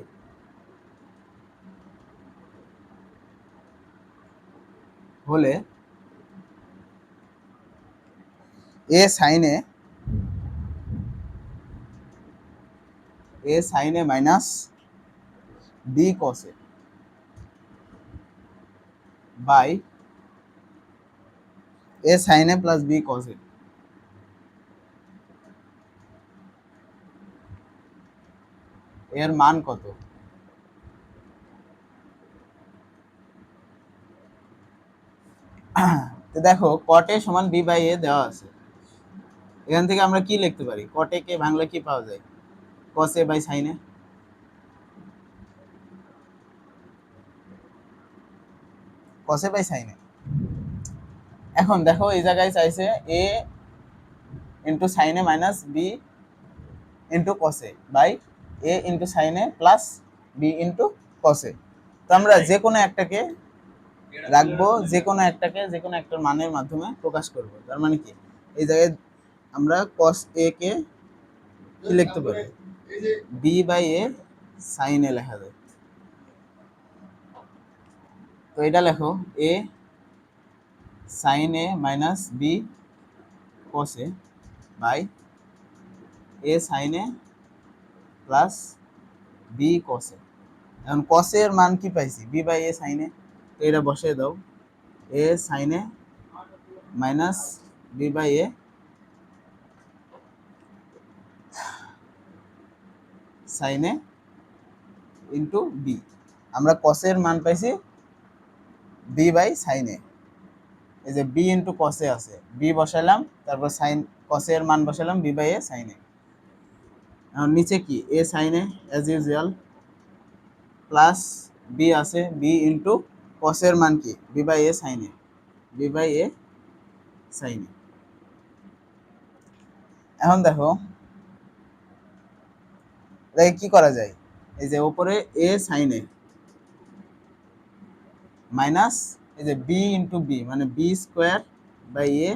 হলে a sin a minus b cos a by a sin a plus b cos a এর মান কত? তো দেখো cot a সমান b বাই a দেওয়া আছে, এখান থেকে আমরা কি লিখতে পারি? cot a কে ভাঙলে কি পাওয়া যায়? cos a by sin a, cos a by sin a। এখন দেখো এই জায়গায় চাইছে a into sin a minus b into cos a by a into sin a plus b into cos a। তো আমরা যে কোনো একটাকে রাখবো, যে কোনো একটার মানের মাধ্যমে প্রকাশ করব। তার মানে কি এই জায়গায় আমরা cos a কে কি লিখতে পারি? b by a sin a লেখা যায়। তো এটা লেখো a sin a minus b cos a by a sin a plus b cos a। এখন cos a এর মান কি পাইছি? b by a sin a। তো এটা বসিয়ে দাও, a sin a minus b by a sin a into b। আমরা cos এর মান পাইছি b বাই sin a, এই যে b ইন্টু cos a আছে, b বসালাম, তারপর sin cos এর মান বসালাম b by a sin a। এখন নিচে কি a sin a as usual plus b আছে, b ইন্টু cos এর মান কি b by a sin a, b by a sin a। এখন দেখো এটাকে কি করা যায়? এই যে উপরে a sin a মাইনাস এই যে b ইন্টু b মানে b square by a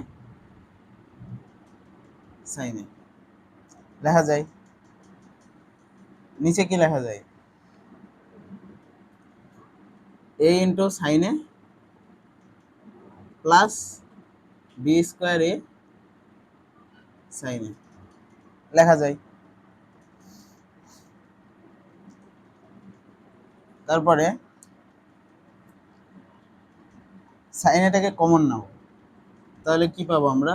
sin a লেখা যায়। নিচে কি লেখা যায়? a into sin a plus b square a sin a লেখা যায়। তারপরে sin এটাকে কমন নাও, তাহলে কি পাবো আমরা?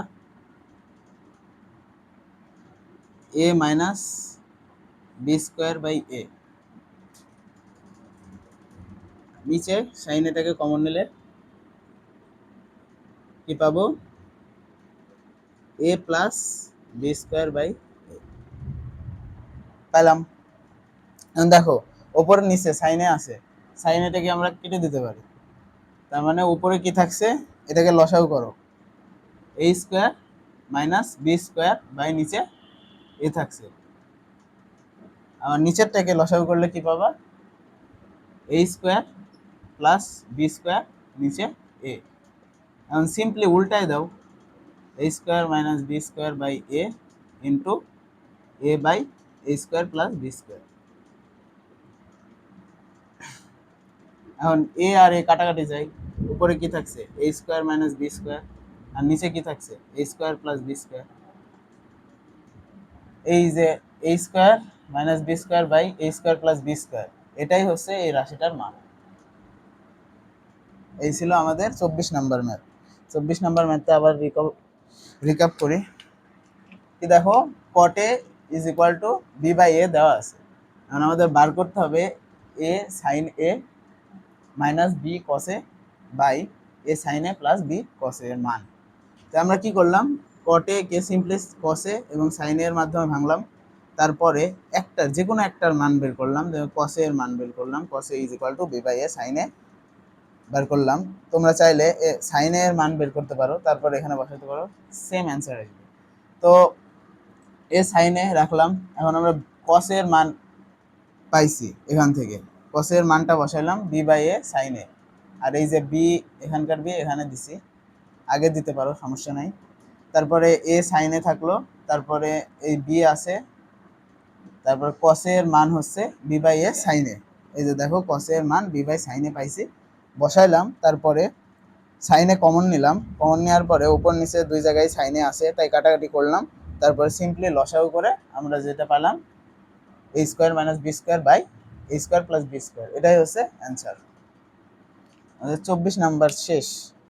a minus b square by a, নিচে sin এটাকে কমন নিলে কি পাবো? a plus b square by a পেলাম। এখন দেখো উপরে নিচে sin এ আছে, sin এটাকে আমরা কেটে দিতে পারি। তার মানে উপরে কি থাকছে? এটাকে লসাগু করো, a square minus b square by নিচে a থাকছে। আবার নিচেরটাকে লসাগু করলে কি পাবা? a square plus b square নিচে a। এখন সিম্পলি উল্টায় দাও, a square minus b square by a into a by a square plus b square. এখন a আর a কাটাকাটি যায়, উপরে কি থাকছে? a square minus b square, আর নিচে কি থাকছে? a square plus b square. এই যে a square minus b square by a square plus b square, এটাই হচ্ছে এই রাশিটার মান। এই ছিল আমাদের 24 নাম্বার ম্যাথ। 24 নাম্বার ম্যাথটা আবার রিক্যাপ করি। কি দেখো cot a is equal to b by a দেওয়া আছে। এখন আমাদের বার করতে হবে a sin a minus b cos a by a sin a plus b cos a এর মান। তো আমরা কি করলাম? cot a K simply cos a এবং sin a এর মাধ্যমে ভাঙলাম, তারপরে একটা যে কোনো একটার মান বের করলাম, cos a এর মান বের করলাম, cos a is equal to b by a sin a বের করলাম। তোমরা চাইলে sin a এর মান বের করতে পারো, তারপর এখানে বসাতে পারো, সেম অ্যান্সার আসবে। তো a sin a রাখলাম। এখন আমরা cos এর মান পাইছি, এখান থেকে cos এর মানটা বসাইলাম b by a sin a, আর এই যে b এখানকার b এখানে দিছি, আগে দিতে পারো সমস্যা নাই। তারপরে a sin a থাকলো, তারপরে এই b আছে, তারপর কসের মান হচ্ছে বি বাই এ সাইনে। এই যে দেখো কসের মান বি বাই সাইনে পাইছি, বসাইলাম। তারপরে সাইনে কমন নিলাম, কমন নেওয়ার পরে উপর নিচে দুই জায়গায় সাইনে আছে তাই কাটাকাটি করলাম। তারপরে সিম্পলি লসাগু করে আমরা যেটা পেলাম A square minus B square by A square plus B square, এটাই হচ্ছে অ্যান্সার। আমাদের 24 নাম্বার শেষ।